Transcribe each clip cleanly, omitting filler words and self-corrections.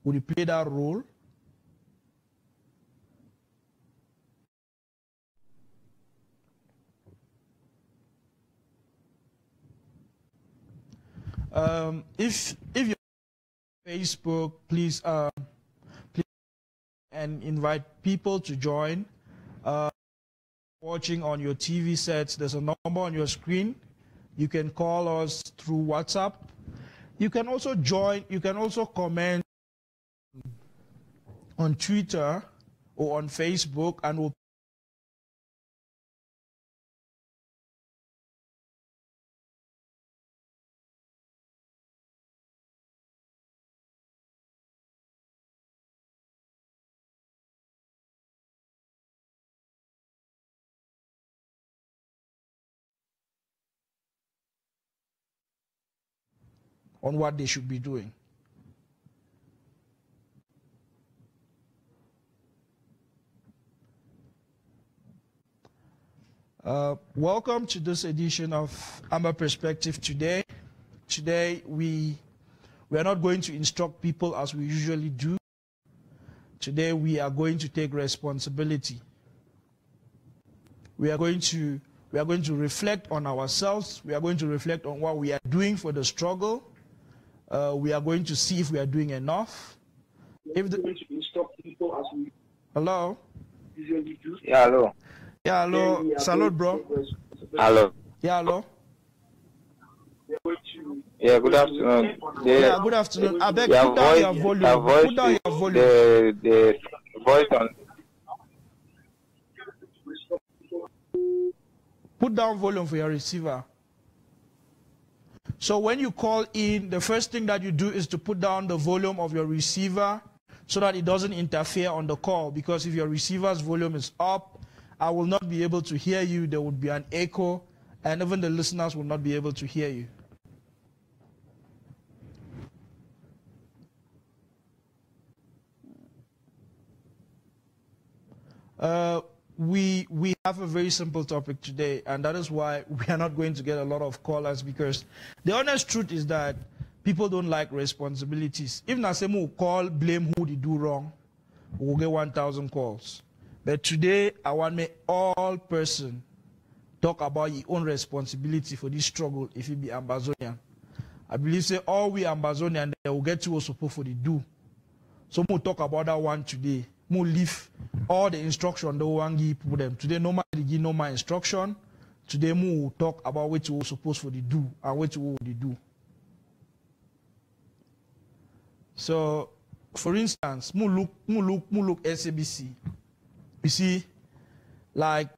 Would you play that role? If you're on Facebook, please and invite people to join. Watching on your TV sets, there's a number on your screen. You can call us through WhatsApp. You can also join, you can also comment on Twitter or on Facebook, and we'll on what they should be doing. Welcome to this edition of Amba Perspective today. Today we are not going to instruct people as we usually do. Today we are going to take responsibility. We are going to reflect on ourselves. We are going to reflect on what we are doing for the struggle. We are going to see if we are doing enough. If the hello. Yeah, hello. Yeah, hello. Salute, bro. Hello. Yeah, hello. Yeah, good afternoon. Yeah, good afternoon. I beg, put down your volume. Put down your volume. The voice on. Put down volume for your receiver. So when you call in, the first thing that you do is to put down the volume of your receiver so that it doesn't interfere on the call. Because if your receiver's volume is up, I will not be able to hear you. There would be an echo, and even the listeners will not be able to hear you. We have a very simple topic today, and that is why we are not going to get a lot of callers, because the honest truth is that people don't like responsibilities. If Nasemu call, blame who they do wrong, we'll get 1,000 calls. But today, I want me all person talk about your own responsibility for this struggle if you be Ambazonian. I believe say all we Ambazonian, they will get to what support for the do. So we'll talk about that one today. We'll leave all the instruction that we want to give them. Today, nobody give no more instruction. Today, we'll talk about what we're supposed for the do and what we will do. So, for instance, we'll look SCBC. You see, like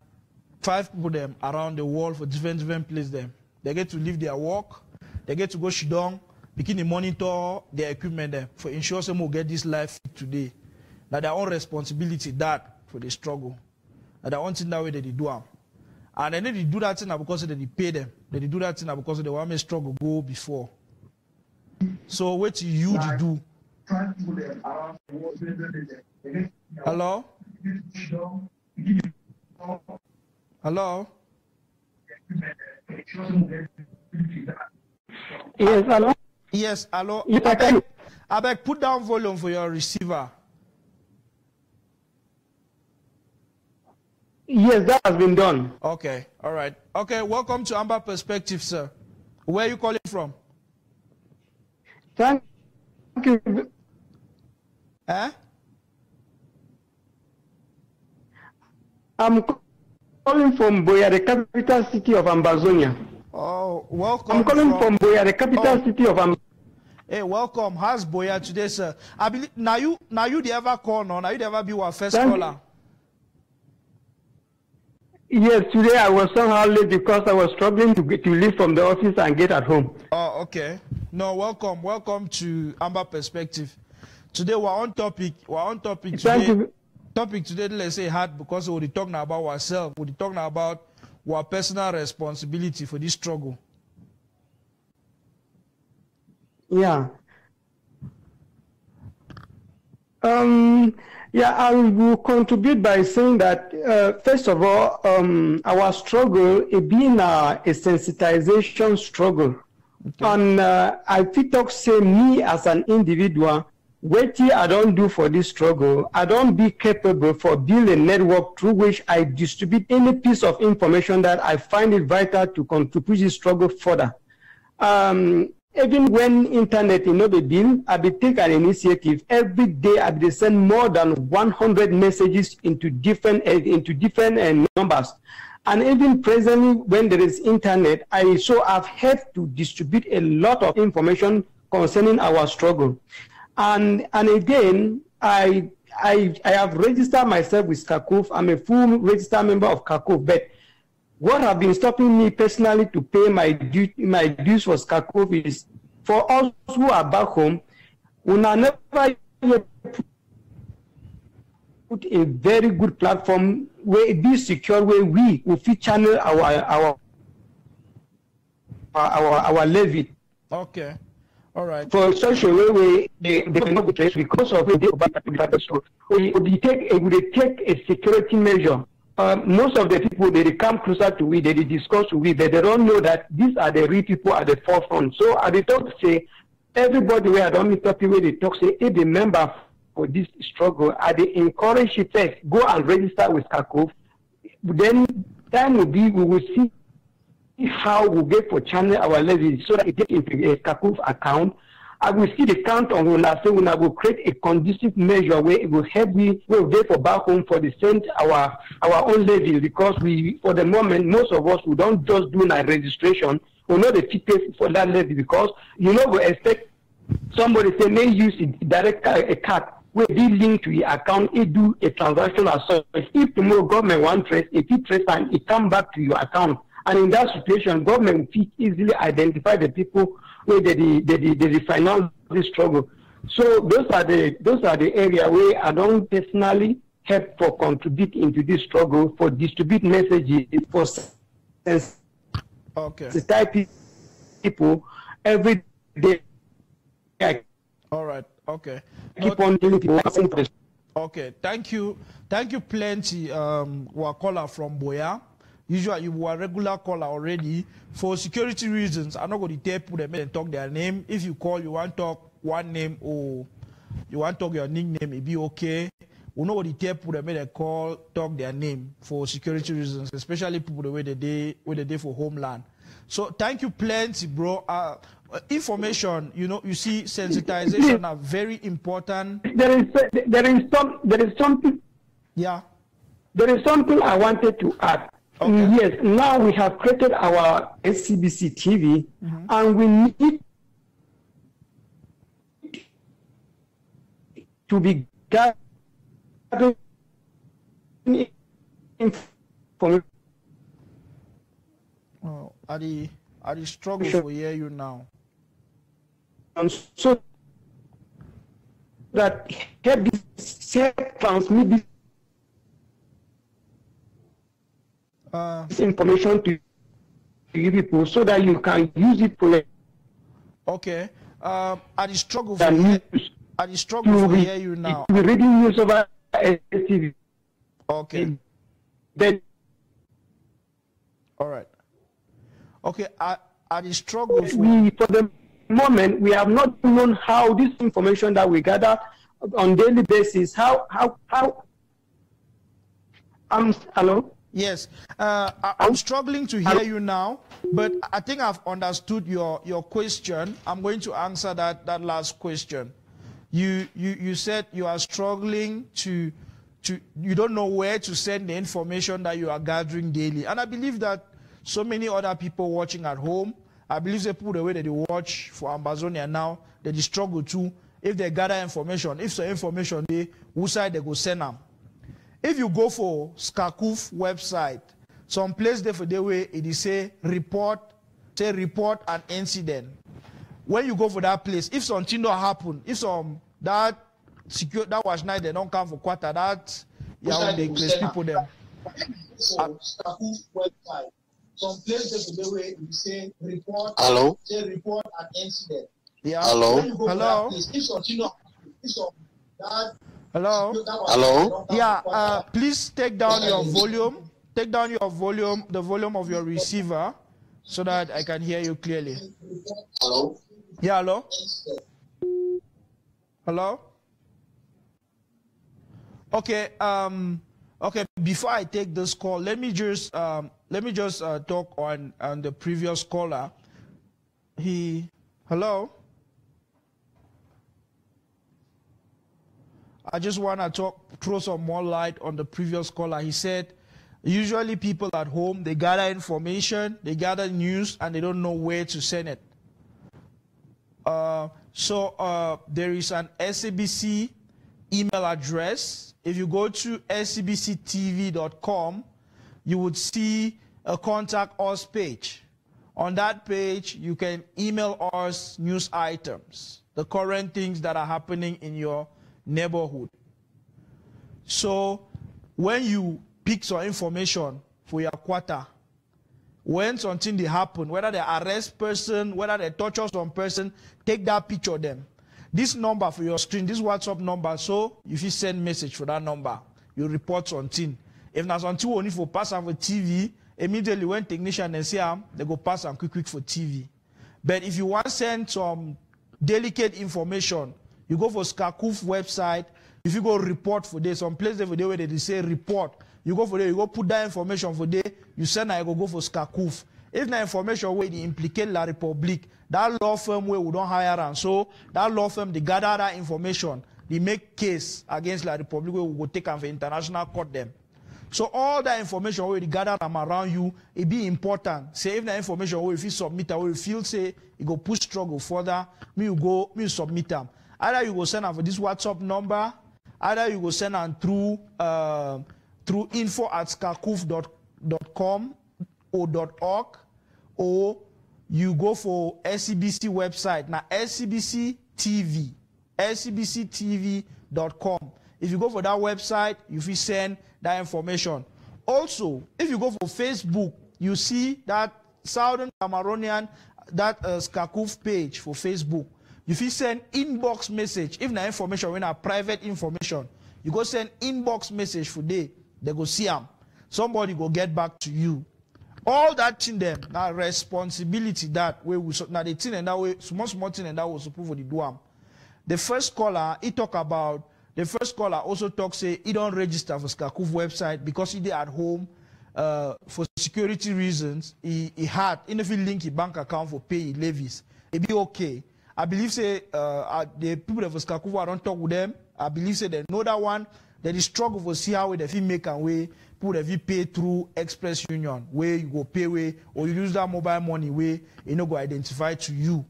5 people them around the world for different places them. They get to leave their work. They get to go shidong, begin to monitor their equipment them for ensure some will get this life today. That their own responsibility that for the struggle. And their own thing that way they do them. And then they do that thing because they pay them. They do that thing because they want me struggle go before. So what you to do? Hello? Hello? Yes, hello? Yes, hello? Yes, I beg, put down volume for your receiver. Yes, that has been done. Okay, all right. Okay, welcome to Amba Perspective, sir. Where are you calling from? Thank you. Eh? I'm calling from Boya, the capital city of Ambazonia. Oh, welcome. I'm calling from Boya, the capital city of Ambazonia. Hey, welcome. How's Boya today, sir? I believe now you the ever call no? Now you the ever be our first caller? Yes, today I was somehow late because I was struggling to leave from the office and get at home. Oh, okay. No, welcome. Welcome to Amba Perspective. Today we're on topic. We're on topic today. Thank you. Topic today, let's say hard because we're talking about ourselves. We're talking about our personal responsibility for this struggle. Yeah. Yeah, I will contribute by saying that, first of all, our struggle is being a sensitization struggle. Okay. And I feel to say me as an individual, Wetin I don't do for this struggle, I don't be capable for build a network through which I distribute any piece of information that I find it vital to push this struggle further. Even when internet is not a bill, I be take an initiative. Every day I be send more than 100 messages into different numbers. And even presently, when there is internet, I've had to distribute a lot of information concerning our struggle. And again, I have registered myself with Kakuf. I'm a full registered member of Kakuf, but what have been stopping me personally to pay my dues for Kakuf is for us who are back home, we are never put a very good platform where it be secure, where we will fit channel our levy. Okay. All right. For such a way they cannot be traced because of it. So we take a security measure. Most of the people they come closer to we, they discuss with we, but they don't know that these are the real people at the forefront. So I they talk say everybody where I don't meet up where they talk say if the member for this struggle, I they encourage you first go and register with Kakuf. Then time will be we will see how we get for channel our levy so that it get into a Kakuf account. I will see the count on when I say when I will create a conducive measure where it will help me we'll get for back home for the send our own levy, because we for the moment most of us we don't just do a registration, we know the tickets for that levy, because you know we expect somebody say may use a direct a card where be linked to your account, it do a transaction as such. If tomorrow government want trace, if it trace and it come back to your account. And in that situation, government will easily identify the people where they finance this struggle. So those are the area where I don't personally help for contribute into this struggle, for distribute messages, for sensitize people every day. All right. Okay. Keep on doing people. Okay. Thank you plenty. We're caller from Boya. Usually you were a regular caller already. For security reasons, I'm not going to tell people and talk their name. If you call, you want to talk one name or you want to talk your nickname, it be okay. We know what the tell people that call, talk their name for security reasons, especially people the way they day for homeland. So thank you plenty, bro. Information, you see, sensitization are very important. There is something. Yeah. There is something I wanted to add. Okay. Yes, now we have created our SCBC TV, and we need to be gathering information. Oh, I struggle to hear you now. So that help transmit this information to you people so that you can use it for. Okay. I struggle to hear you now. We're reading news over TV. Okay. Then. All right. Okay. I struggle for the moment we have not known how this information that we gather on daily basis. Hello. Yes, I'm struggling to hear you now, but I think I've understood your question. I'm going to answer that last question. You said you are struggling you don't know where to send the information that you are gathering daily, and I believe that so many other people watching at home, I believe they put the way that they watch for Ambazonia now, they struggle too. If they gather information, if some information they, whose side they go send them. If you go for Kakuf website, some place there for the way it is say report an incident. When you go for that place, if something don't happen, if that was night they don't come for quarter, that they place people there. Kakuf website, some place there for the way it say report an incident. Yeah. Hello. Hello. Place, if something don't happen, Hello. Hello. Yeah. Please take down your volume. Take down your volume, the volume of your receiver, so that I can hear you clearly. Hello. Yeah. Hello. Hello. Okay. Okay. Before I take this call, let me just talk on the previous caller. Hello. I just want to throw some more light on the previous caller. He said, usually people at home, they gather information, they gather news, and they don't know where to send it. So there is an SCBC email address. If you go to scbctv.com, you would see a contact us page. On that page, you can email us news items, the current things that are happening in your neighborhood. So when you pick some information for your quarter, when something they happen, whether they arrest person, whether they torture some person, take that picture of them. This number for your screen, this WhatsApp number, so if you send message for that number, you report something. If there's something only for pass on for TV, immediately when technician they see them, they go pass on quick for TV. But if you want to send some delicate information, you go for SCBC website. If you go report for there, some place there for there where they say report, you go for there, you go put that information for there, you send and you go for SCBC. If the information where they implicate La Republique, that law firm where we don't hire them, so that law firm, they gather that information, they make case against La Republique where we go take them for international court them. So all that information where they gather them around you, it be important. Say if the information where if you submit where you feel say you go push struggle further, me submit them. Either you go send them for this WhatsApp number, either you go send them through info@scbc.com or .org, or you go for SCBC website. Now SCBC TV, scbctv.com. If you go for that website, you will send that information. Also, if you go for Facebook, you see that Southern Cameroonian, that SCBC page for Facebook. If you send inbox message, if the information when a private information, you go send inbox message for they go see them. Somebody go get back to you. All that thing them, now responsibility that way we now the thing and that way small thing and that was supposed to do them. The first caller also talks say he don't register for SCBC website because he did at home for security reasons. He had if he link his bank account for pay levies, it be okay. I believe say the people of SCBC I don't talk with them. I believe say they know that one. That is struggle for see how they feel make and way people that you pay through Express Union where you go pay way or you use that mobile money way you know go identify to you.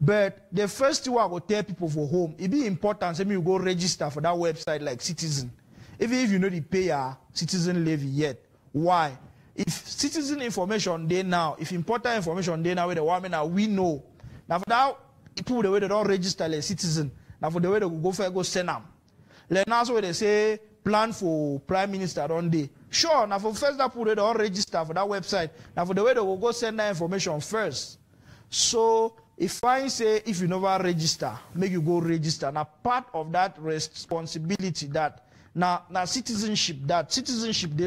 But the first thing I go tell people for home, it be important. Say me you go register for that website like Citizen. Even if you know the pay your citizen levy yet, why? If citizen information there now, if important information there now where the women now we know. Now for that people the way they don't register like Citizen. Now for the way they go send them. Like now, so they say plan for Prime Minister on day. Sure, now for first that people they don't register for that website. Now for the way they will go send that information first. So if I say if you never register, make you go register. Now part of that responsibility that now citizenship there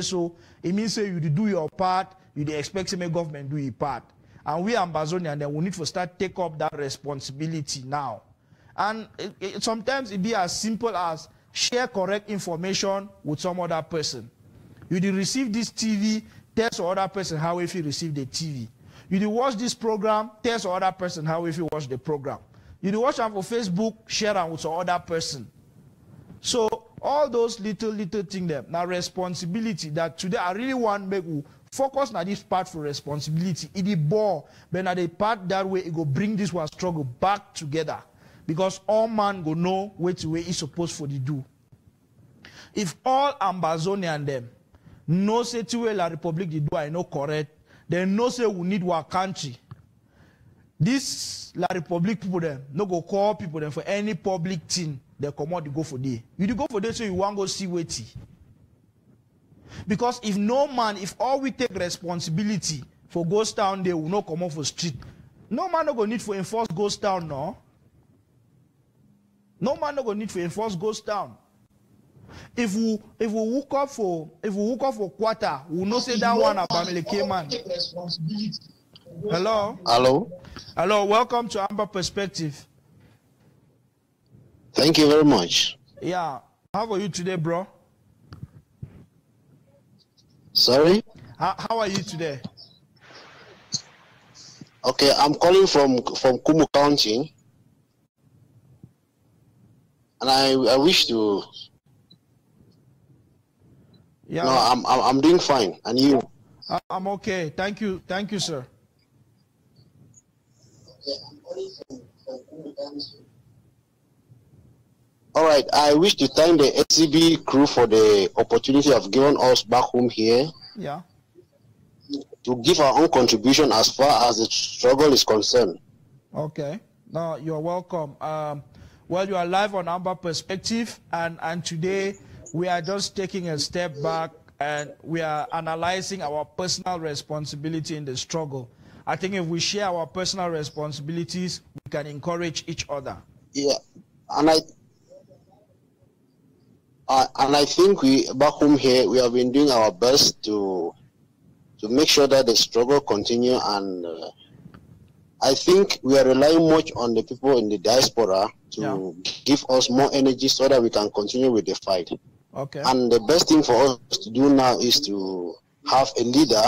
so it means say you do your part, you expect to make government do your part. And we Ambazonian then we need to start take up that responsibility now. And sometimes it be as simple as share correct information with some other person. You did receive this TV, tell some other person how if you receive the TV. You did watch this program, tell some other person how if you watch the program. You did watch them for Facebook, share them with some other person. So all those little things there, now responsibility that today I really want to make you focus on this part for responsibility. It is bore, but now the part that way it go bring this one struggle back together. Because all man go know which way he's supposed to do. If all Ambazonian them no say to way La Republique they do I know correct, then no say we need our country. This La Republique people them no go call people them for any public thing they come out to go for day. You go for day so you want go see waiting. Because if no man, if all we take responsibility for ghost town, they will not come off for street. No man no go need for enforce ghost town, no. No man no go need to enforce ghost town. If we hook up for quarter, we know say that one about family man. Hello. Hello. Hello. Welcome to Amba Perspective. Thank you very much. Yeah. How are you today, bro? Sorry? How are you today? Okay, I'm calling from Kumu County. And I wish to... Yeah. No, I'm doing fine. And you? I'm okay. Thank you, sir. All right. I wish to thank the SCB crew for the opportunity of giving us back home here. Yeah. To give our own contribution as far as the struggle is concerned. Okay. No, you're welcome. Well, you are live on Amba Perspective, and today we are just taking a step back and we are analyzing our personal responsibility in the struggle. I think if we share our personal responsibilities, we can encourage each other. Yeah, and I think we back home here we have been doing our best to make sure that the struggle continue, and I think we are relying much on the people in the diaspora to give us more energy so that we can continue with the fight. Okay. And the best thing for us to do now is to have a leader,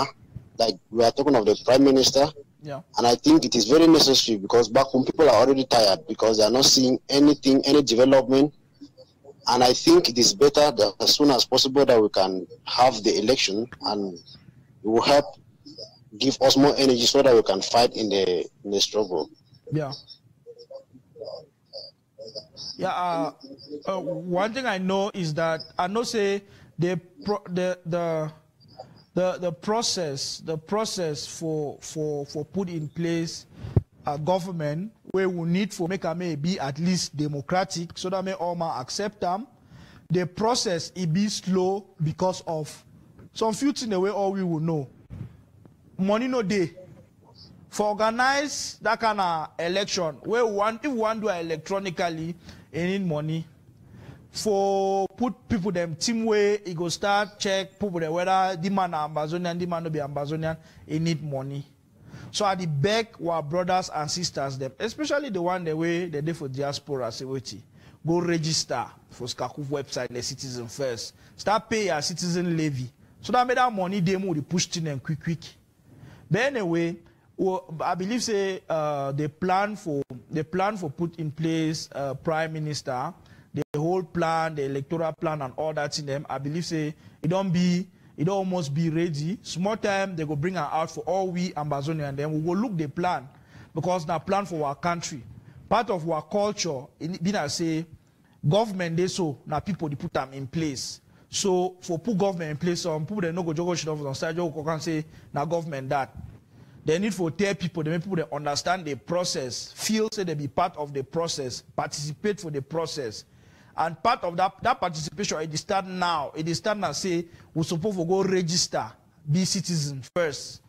like we are talking of the Prime Minister. Yeah. And I think it is very necessary because back home people are already tired because they are not seeing anything, any development. And I think it is better that as soon as possible that we can have the election, and it will help give us more energy so that we can fight in the struggle. Yeah. Yeah. One thing I know is that I know say the process for put in place a government where we need for make a be at least democratic so that may all accept them. The process it be slow because of some few things the way all we will know. Money no day. For organize that kind of election, where if we want to do it electronically, you need money. For put people them team way, it go start check people them whether the man are Ambazonian, the man no be Ambazonian, you need money. So I beg our brothers and sisters them, especially the one the way they do for diaspora, say wait, go register for SCBC website, the citizen first. Start pay your citizen levy. So that made that money demo the push in them quick. But anyway, I believe say the plan for put in place Prime Minister, the whole plan, the electoral plan and all that in them, I believe say it don't almost be ready. Small time they go bring her out for all we Ambazonian and then we will look the plan because now plan for our country. Part of our culture, being I say government they so now people they put them in place. So for put government in place, some people they no go jogo shit off on side jogo can say now government that. They need for tell people, they make people they understand the process, feel say they be part of the process, participate for the process. And part of that participation, it is start now. It is start now say we're supposed to go register, be citizen first.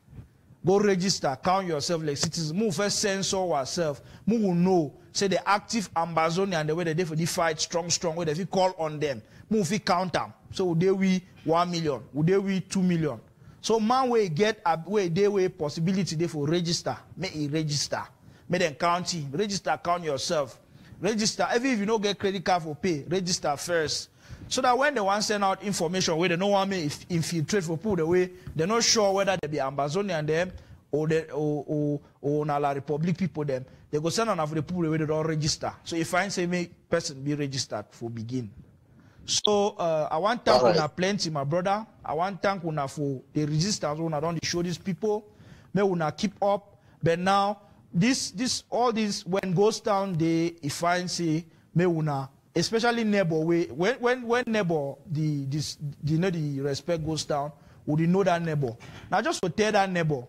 Go register, count yourself like citizen. Move first censor ourselves. Move will know. Say the active Ambazonian the way they for the fight strong, where they call on them. Move we count them. So would they we 1 million? Would they we 2 million? So man we get a way they way possibility they for register. Make it register. Make them count it. Register, count yourself. Register. Even if you don't get credit card for pay, register first. So that when they want to send out information where they don't want me infiltrate for people the way they're not sure whether they be Ambazonian them or Nala Republic people them, they go send out for the people the way they don't register. So if I say make person be registered for begin. So I want to thank Una plenty, my brother. I want to thank Una for the resistance when I don't show these people. May Una keep up. But now all this when goes down they if I say may Una especially neighbor way when neighbor the respect goes down, would you know that neighbor? Now just for tell that neighbor.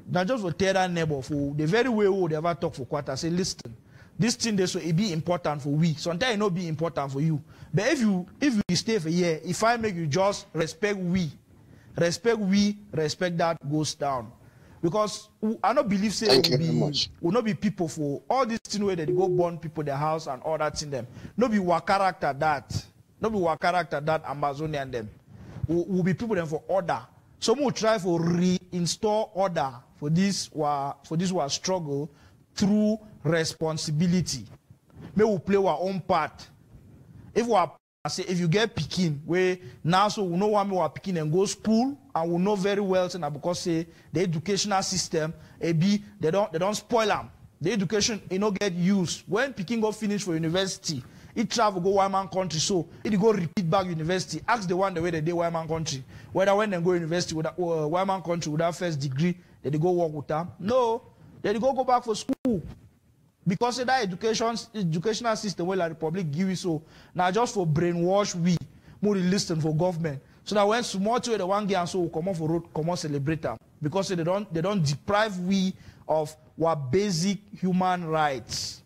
Now just for tell that neighbor for the very way we would ever talk for quarter. Say listen. This thing they so it be important for we. Sometimes it not be important for you. But if you stay for a year, if I make you just respect that goes down. Because I don't believe say will not be people for all these things where they go burn people their house and all that in them. No be our character that. No be our character that Ambazonian them. Will be people them for order. Some will try for reinstall order for this struggle through responsibility. May we play our own part. If we are say if you get Pekin, where now so we know one more Pekin and go school, and we know very well so because say the educational system, they don't spoil them. The education get used. When Pekin go finish for university, it travel go one man country, so it go repeat back university. Ask the one the way they one man country. Whether when they go university with one man country with that first degree, they go work with them. No, they go back for school. Because that educational system where the Republic give you so now just for brainwash we more listen for government. So that when small to the one guy so come on for road, come on celebrate them. Because they don't deprive we of our basic human rights.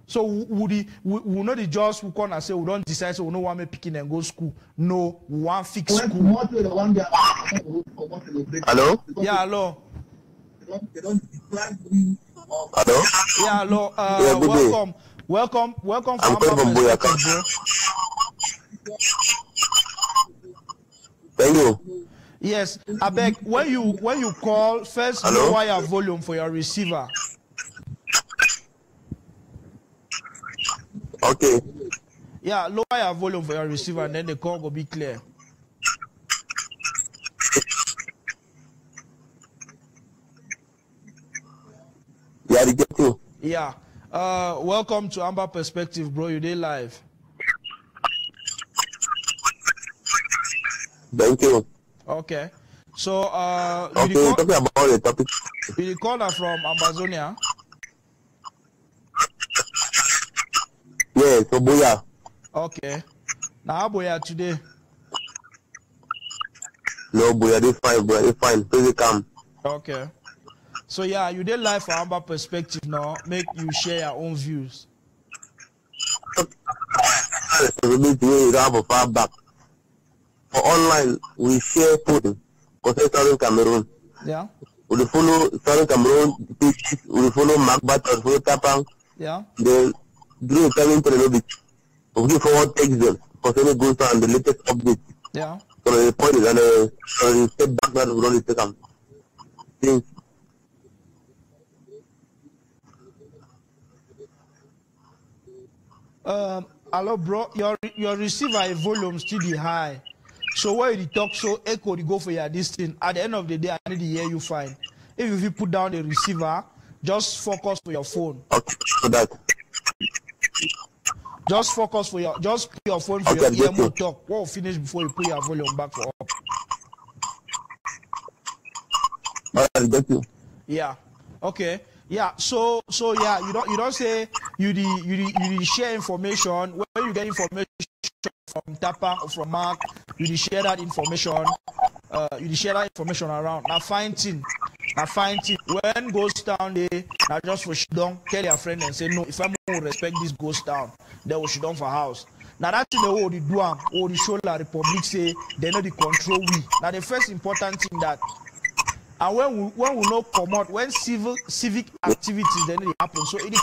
So we not the just who come and say we don't decide so we don't want me picking and go school. No, we want fix school. Hello? Yeah, hello. They don't deprive we. Hello? Yeah, hello. Yeah, welcome I'm from calling from Amba, Boyaka. Thank you. Yes, I beg when you call first Hello? lower your volume for your receiver. Okay. Yeah, lower your volume for your receiver and then the call will be clear. Yeah, I get you. Yeah. Welcome to Amba Perspective, bro. You did live. Thank you. Okay. So Okay, talking about the topic. you call her from Amazonia. Yeah, so Boya. Okay. Now how Boya today? No, Boya, they fine, Boya, they fine. Please come. Okay. So yeah, you did live for Amba Perspective now. Make you share your own views. Responsibility we have a far back. For online, we share food. Because Southern Cameroon. Yeah. We follow Southern Cameroon, we follow Macbeth, we follow Tapang. Yeah. Then do a coming to the lobby. We forward text them because any goes on the latest update. Yeah. So the point is and the step back that we don't take them. Things. Hello, bro. Your receiver volume still be high. So where you talk so echo the go for your this thing. At the end of the day, I need to hear you fine. If you put down the receiver, just focus for your phone. Okay, so that. Just focus for your put your phone for Okay, your ear mode talk. We'll finish before you put your volume back for up. Alright, get you. Yeah. Okay. Yeah. So yeah, you don't say you share information. When you get information from Tapa or from Mark, you share that information. You share that information around. Now find thing. When goes down there, now just for shutdown, tell your friend and say no. If I'm going to respect this goes down, then we should down for house. Now that's the way they do or the show la Republic say they know the control we. Now the first important thing that. And when we not come out, when civic activities then they happen, so it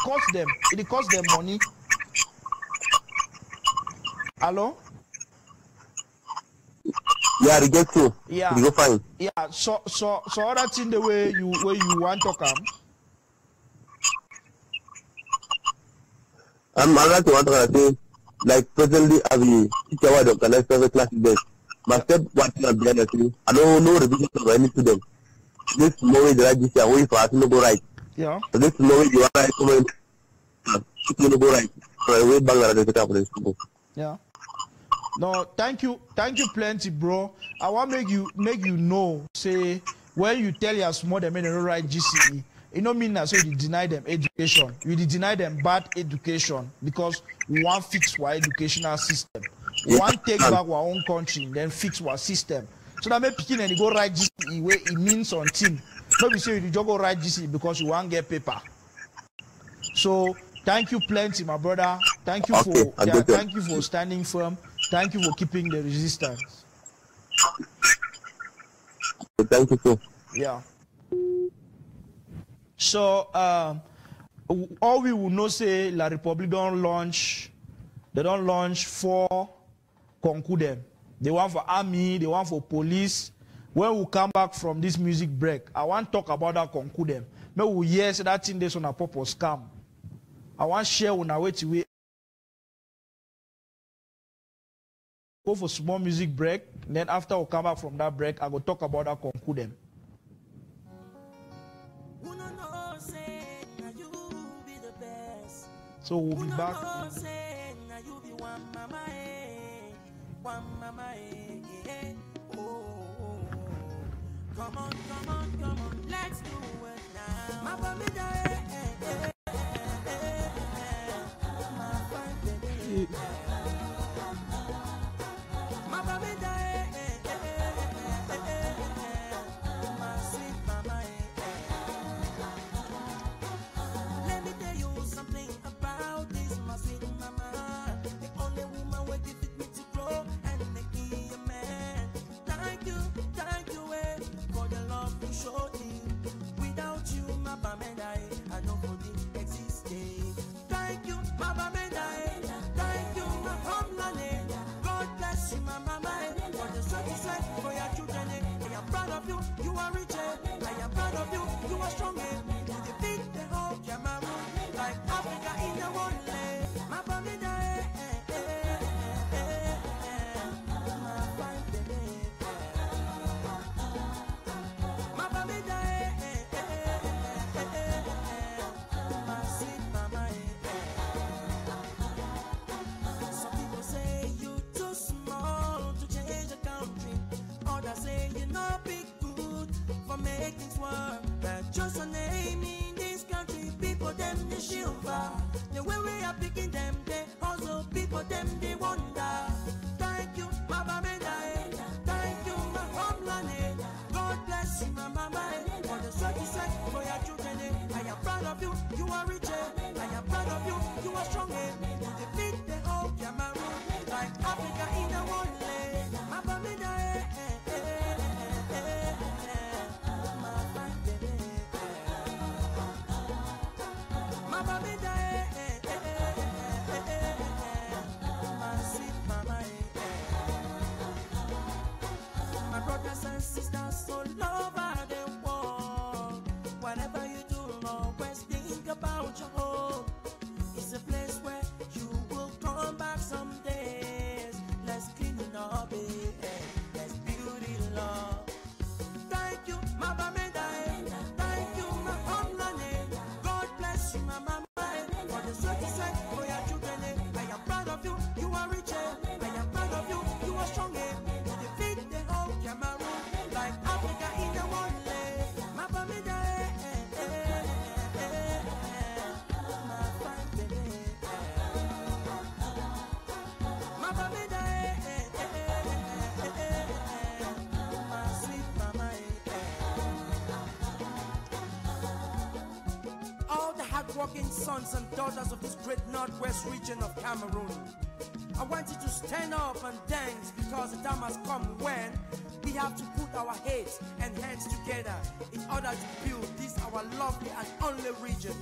costs them money. Hello? Yeah, I get you. Yeah. You go fine. Yeah. So other thing the way you want to come. I like to want to say, like presently as we teach our organize private class events. My step watching and behind the scene, I don't know revision of any student. This moment that I just say away for us to go right. Yeah. So this moment you are right comment to go right. So I wait back at the top of the school. Yeah. No, thank you plenty, bro. I want make you know, say when you tell your small them they don't write GCE, it don't mean that so you deny them education. You deny them bad education because we want fix our educational system. We want take back our own country, then fix our system. So that make picking and you go write GCE where it means on team. Not be say you just go write GCE because you want get paper. So thank you plenty, my brother. Thank you thank you for standing firm. Thank you for keeping the resistance. Thank you too. Yeah. So all we will know say La Republic don't launch 4 concours them. They want for army, they want for police. When we come back from this music break, I want to talk about that concours them. Maybe we hear that thing this on a purpose scam. I want to share on our way to go for small music break. Then after we come back from that break, I will talk about that concours them. So we'll be back. Come on, let's do it now. My baby, let me tell you something about this, my sweet mama. The only woman who give me to grow and make me a man. Thank you, for the love you showed me. Without you, my Bamenda, I know for the existing. Thank you, my Bamenda. Thank you, my homeland. God bless you, my mama. For the success for your children, I am proud of you. You are rich. I am proud of you. You are strong. You defeat the whole Cameroon like Africa in the one land. My Bamenda. Make things work, but just a name in this country. People them they shiver. The way we are picking them, they also people them they wonder. Thank you, my Bamenda. Thank you, my homeland. God bless you, my mama. For the success for your children, I am proud of you. You are rich. I am proud of you. You are strong. You defeat the whole Cameroon like Africa in the one land. My Bamenda. Brothers and sisters all over the world, whatever you do, always think about your home. It's a place where you will come back some days. Let's clean it up, let's build it love. Thank you, my Bamenda. Thank you, my homeland. God bless you, my mama. For the success for your children, I am proud of you. You are rich. I am proud of you. You are strong. Cameroon, like Africa in the one land. My Bamenda, my fine baby. My Bamenda, my sweet mama. All the hardworking sons and daughters of this great northwest region of Cameroon, I want you to stand up and dance, because the time has come when we have to put our heads and hands together in order to build this our lovely and only region.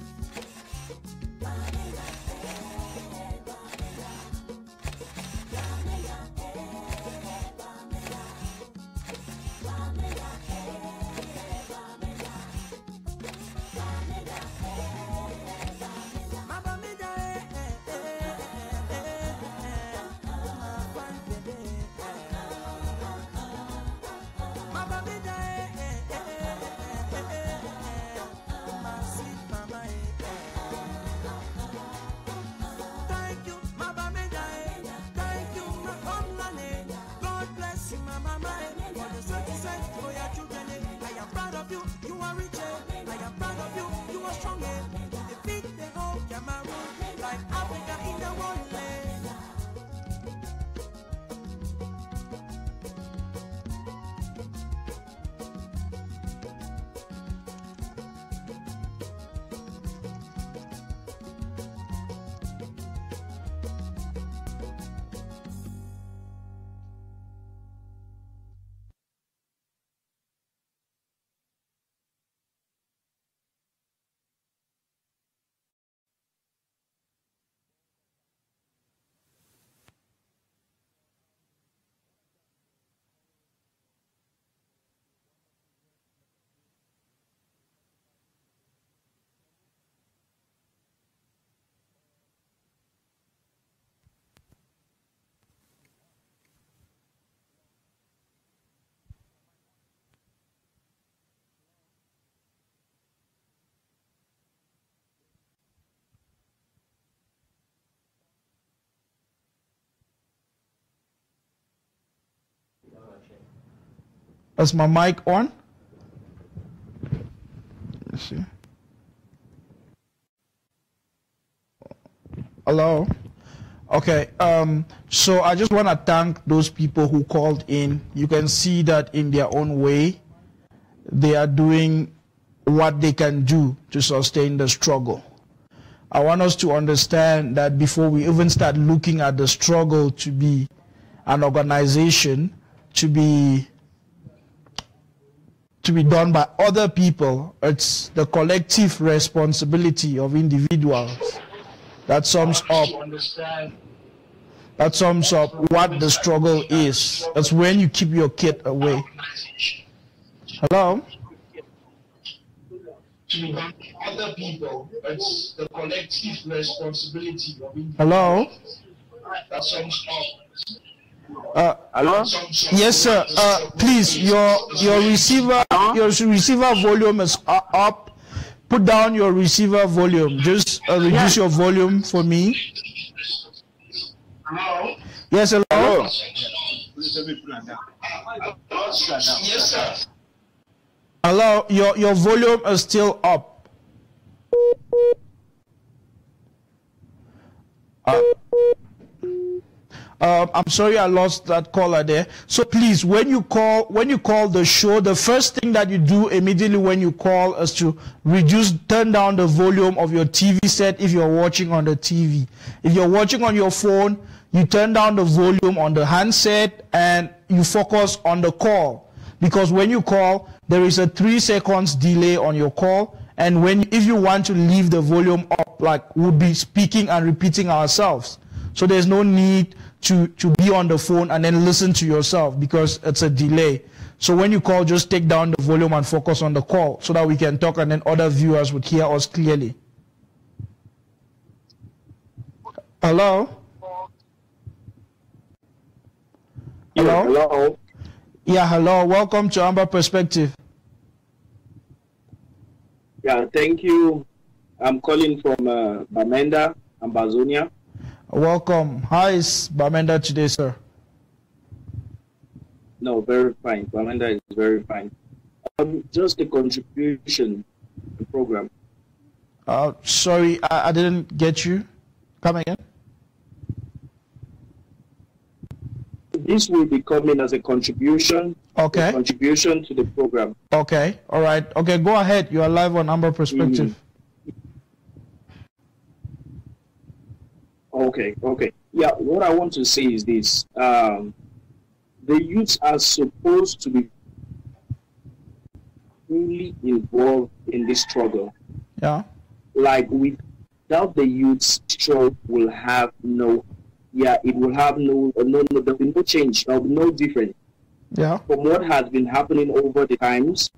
Is my mic on? Let's see. Hello? Okay, so I just want to thank those people who called in. You can see that in their own way, they are doing what they can do to sustain the struggle. I want us to understand that before we even start looking at the struggle to be an organization, to be done by other people, it's the collective responsibility of individuals that sums up what the struggle is. That's when you keep your kid away. Hello? Other people, it's the collective responsibility of individuals. Hello? That sums up. Hello? Yes, sir. Please, your receiver volume is up. Put down your receiver volume. Just reduce your volume for me. Hello? Yes, hello. Yes, sir. Hello. Your volume is still up. I'm sorry I lost that caller there. So please, when you call the show, the first thing that you do immediately when you call is to turn down the volume of your TV set if you're watching on the TV. If you're watching on your phone, you turn down the volume on the handset and you focus on the call. Because when you call, there is a 3 seconds delay on your call. And if you want to leave the volume up, like we'll be speaking and repeating ourselves. So there's no need to be on the phone and then listen to yourself because it's a delay. So when you call, just take down the volume and focus on the call so that we can talk and then other viewers would hear us clearly. Hello? Hello? Hello? Yeah, hello. Welcome to Amba Perspective. Yeah, thank you. I'm calling from Bamenda, Ambazonia. Welcome. How is Bamenda today, sir? No, very fine. Bamenda is very fine. Just a contribution to the program. Sorry, I didn't get you. Come again. This will be coming as a contribution. Okay. A contribution to the program. Okay. All right. Okay, go ahead. You are live on Amba Perspective. Okay. Yeah, what I want to say is this. The youths are supposed to be fully involved in this struggle. Yeah. Like, without the youths, struggle will have it will have no change, no difference. Yeah. From what has been happening over the times,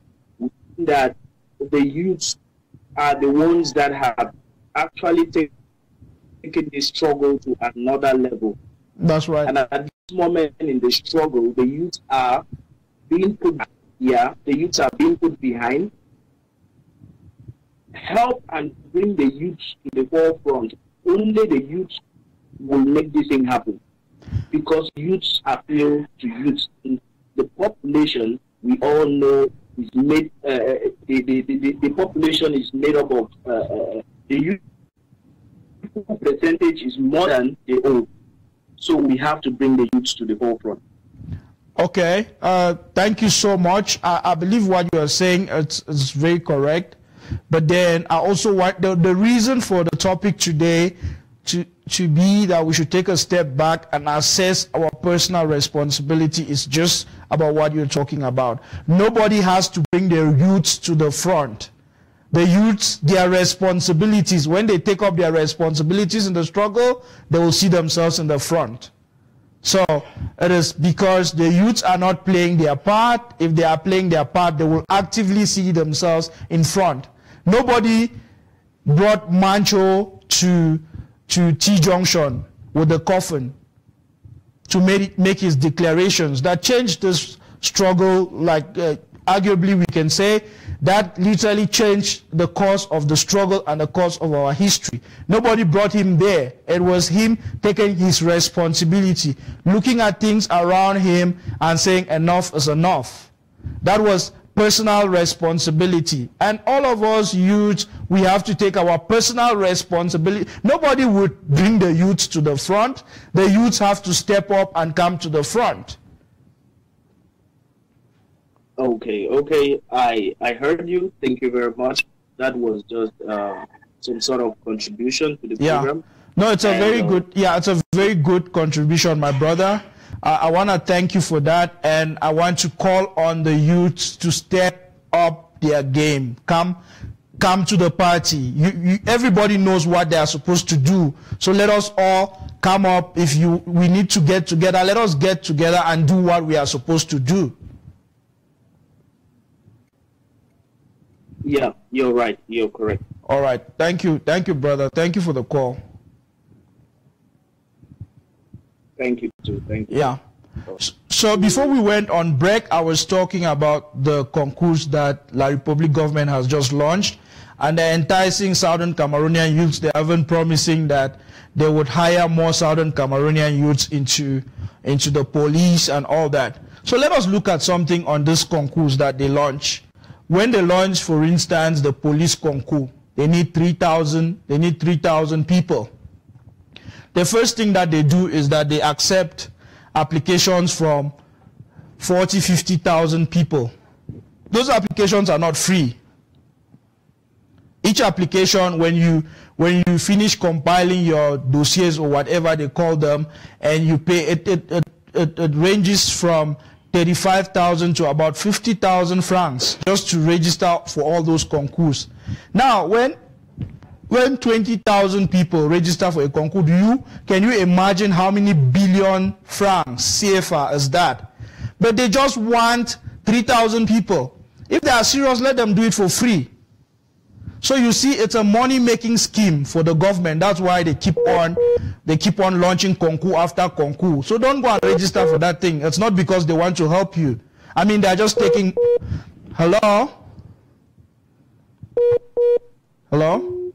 that the youths are the ones that have actually taken the struggle to another level. That's right. And at this moment in the struggle, the youths are being put behind. Help and bring the youths to the forefront. Only the youths will make this thing happen, because youths appeal to youths. The population, we all know, is made. The population is made up of the youth percentage is more than the old. So we have to bring the youths to the forefront. Okay. Thank you so much. I believe what you are saying is very correct. But then I also want the reason for the topic today to be that we should take a step back and assess our personal responsibility is just about what you're talking about. Nobody has to bring their youths to the front. The youths, their responsibilities, when they take up their responsibilities in the struggle, they will see themselves in the front. So it is because the youths are not playing their part. If they are playing their part, they will actively see themselves in front. Nobody brought Mancho to T-Junction with the coffin to make his declarations that changed this struggle. Like arguably we can say that literally changed the course of the struggle and the course of our history. Nobody brought him there. It was him taking his responsibility, looking at things around him and saying enough is enough. That was personal responsibility. And all of us youths, we have to take our personal responsibility. Nobody would bring the youths to the front. The youths have to step up and come to the front. Okay. I heard you. Thank you very much. That was just some sort of contribution to the program. No, it's a very good. Yeah, it's a very good contribution, my brother. I want to thank you for that, and I want to call on the youths to step up their game. Come to the party. Everybody knows what they are supposed to do. So let us all come up. We need to get together. Let us get together and do what we are supposed to do. Yeah, you're right. You're correct. All right. Thank you, brother. Thank you for the call. Thank you too. Thank you. Yeah. So before we went on break, I was talking about the concourse that La Republic government has just launched, and they're enticing Southern Cameroonian youths. They're even promising that they would hire more Southern Cameroonian youths into the police and all that. So let us look at something on this concourse that they launch. When they launch, for instance, the police concourse, they need 3,000. They need 3,000 people. The first thing that they do is that they accept applications from 40,000, 50,000 people. Those applications are not free. Each application, when you finish compiling your dossiers or whatever they call them, and you pay, it ranges from 35,000 to about 50,000 francs just to register for all those concourse. Now, when 20,000 people register for a concourse, can you imagine how many billion francs CFA is that? But they just want 3,000 people. If they are serious, let them do it for free. So you see, it's a money-making scheme for the government. That's why they keep on launching concourse after concourse. So don't go and register for that thing. It's not because they want to help you. I mean, they're just taking. Hello? Hello?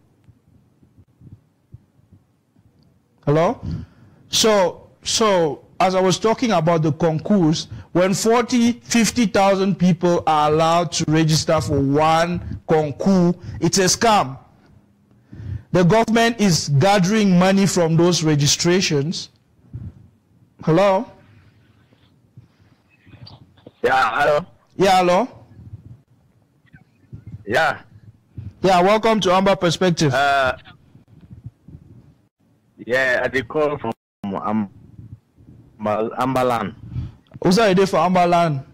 Hello? So as I was talking about the concourse, when 40,000, 50,000 people are allowed to register for one concourse, it's a scam. The government is gathering money from those registrations. Hello? Yeah, hello? Yeah, hello? Yeah. Yeah, welcome to Amba Perspective. Yeah, I call from Ambaland. Who's that idea for Ambaland?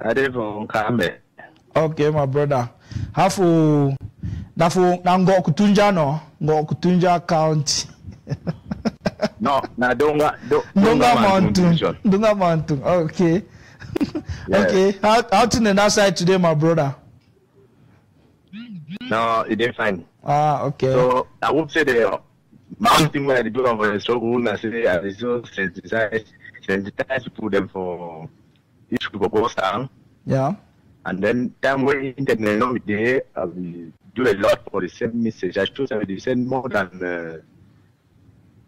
I did from Kambe. Okay, my brother. Hafu Nango Kutunja no? Ngo Kutunja County. No, na Donga Mountain. Okay. Yes. Okay. How to the side today, my brother? No, it didn't fine. Ah, okay. So I would say the mountain where the people of the struggle, I say I so sensitize people them for each people goes down. Yeah. And then time when internet know there, we do a lot for the same message. I choose they send more than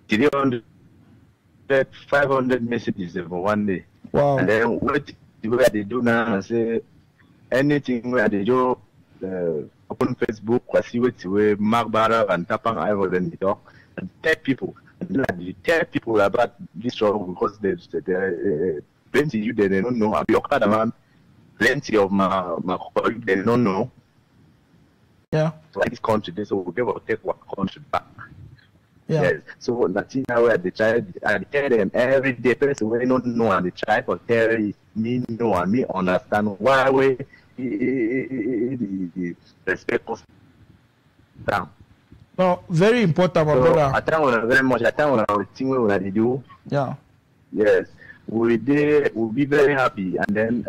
300, 500 messages for one day. Wow. And then what they do now, I say anything where they do open Facebook, I see what Mark Barra and Tapang Ivo then they talk and tell people. And they tell people about this struggle because there's plenty you they don't know. I'll be okay, man. Plenty of my colleagues they don't know. Yeah. So like this country, so we'll be able to take what country back. Yeah. Yes. So nothing now where they try, I tell them every day, person we don't know and they try to tell me know and me understand why we the respect us down. No, very important, my brother. I thank very much. I thank our team when they do. Yeah. Yes. We'll be very happy. And then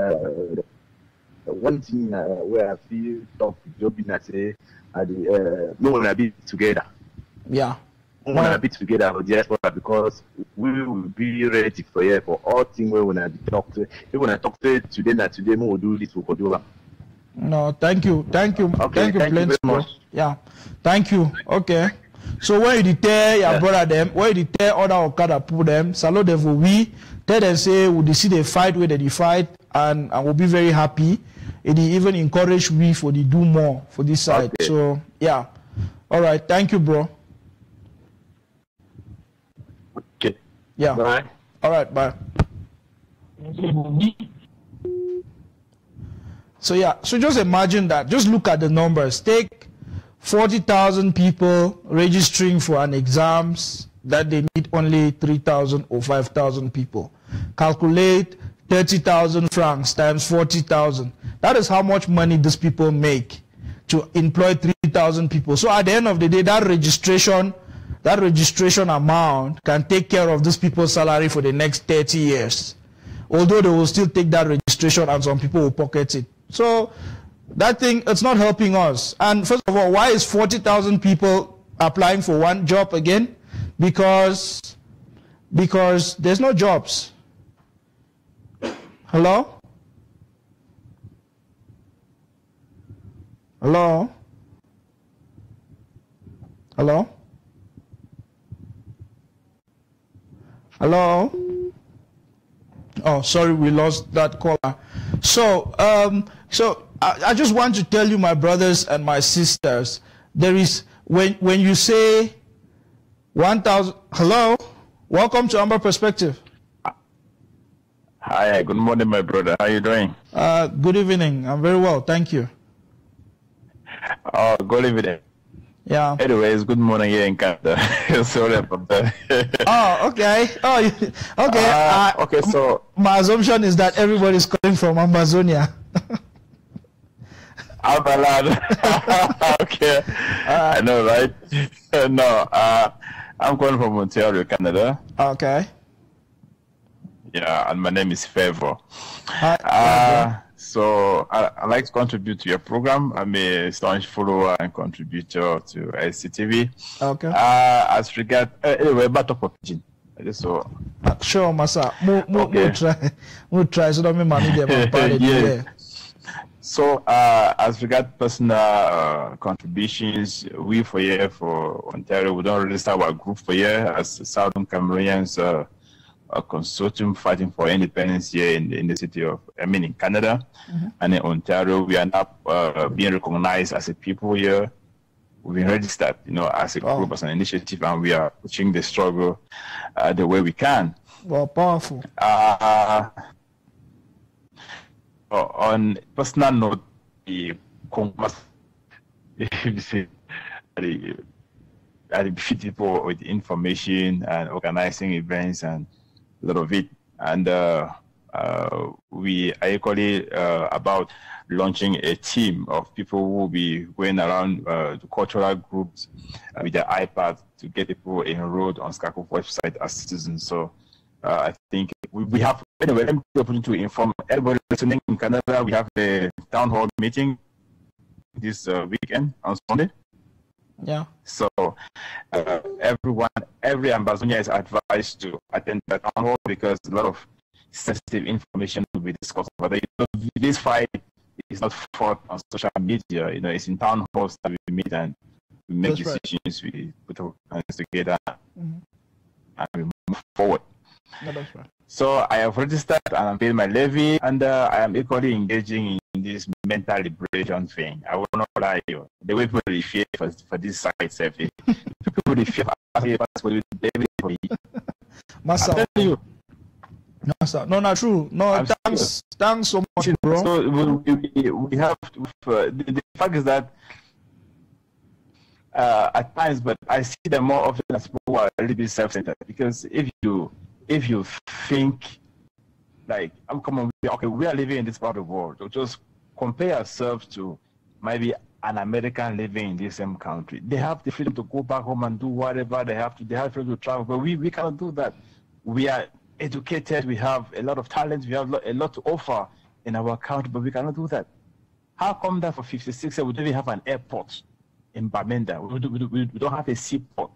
one thing where I feel tough job in I say no one will be together. Yeah. We want to be together with diaspora because we will be ready for you for all things we want to talk to. If we want to talk to today, not today, we will do this, we will do that. No, thank you. Okay, thank you very much. Yeah, thank you. Okay. So when you tell your brother them, when you tell other Okada people them, salute them for we tell them say we see the fight where they fight and we'll be very happy. It even encourage me for the do more for this side. Okay. So yeah. All right. Thank you, bro. Okay. Yeah. Bye. All right. Bye. So yeah. So just imagine that. Just look at the numbers. Take 40,000 people registering for an exams that they need only 3,000 or 5,000 people. Calculate 30,000 francs times 40,000. That is how much money these people make to employ 3,000 people. So at the end of the day, that registration amount can take care of these people's salary for the next 30 years. Although they will still take that registration and some people will pocket it. So that thing, it's not helping us. And first of all, why is 40,000 people applying for one job again? Because there's no jobs. Hello? Hello? Hello? Hello? Oh, sorry, we lost that caller. So, I just want to tell you, my brothers and my sisters, there is, when you say 1,000, hello? Welcome to Amba Perspective. Hi, good morning, my brother. How are you doing? Good evening. I'm very well, thank you. Oh, good evening. Yeah. Anyways, good morning here in Canada. Sorry about that. Oh, okay. Oh, okay. Okay, so my assumption is that everybody's calling from Amazonia. Amba. Okay. I know, right? No, I'm calling from Ontario, Canada. Okay. Yeah, and my name is F.R.A. Hi. So I'd like to contribute to your program. I'm a staunch follower and contributor to SCTV. Okay. As regard, anyway, back up pigeon. So sure, Masa. We'll try. So don't money them. Yeah. So as regard personal contributions, we for here for Ontario, we don't register our group for here as Southern Cameroonians. A consortium fighting for independence here in the city of, in Canada, and in Ontario, we are now being recognized as a people here. We've been registered, as a group, as an initiative, and we are pushing the struggle the way we can. Well, powerful. On personal note, the feed people with information and organizing events and a lot of it, and we are equally about launching a team of people who will be going around to cultural groups with their iPad to get people enrolled on SCBC's website as citizens. So I think we have, anyway, let me be able to inform everybody listening in Canada. We have a town hall meeting this weekend on Sunday. Yeah. So every Ambazonia is advised to attend that town hall because a lot of sensitive information will be discussed. But this fight is not fought on social media. It's in town halls that we meet and we make decisions. Right. We put our hands together and we move forward. No, that's right. So I have registered and I'm paying my levy, and I am equally engaging in this mental liberation thing. I will not lie to you. The way people fear for this site, people fear for you. Massa. You. No, not true. No, thanks so much, bro. So we have the fact is that at times, but I see them more often as people who are a little bit self-centered, because if you think like, okay, we are living in this part of the world, so just compare ourselves to maybe an American living in the same country. They have the freedom to go back home and do whatever they have to. They have freedom to travel, but we cannot do that. We are educated, we have a lot of talent, we have a lot to offer in our country, but we cannot do that. How come that for 56 years we don't even have an airport in Bamenda? We don't have a seaport.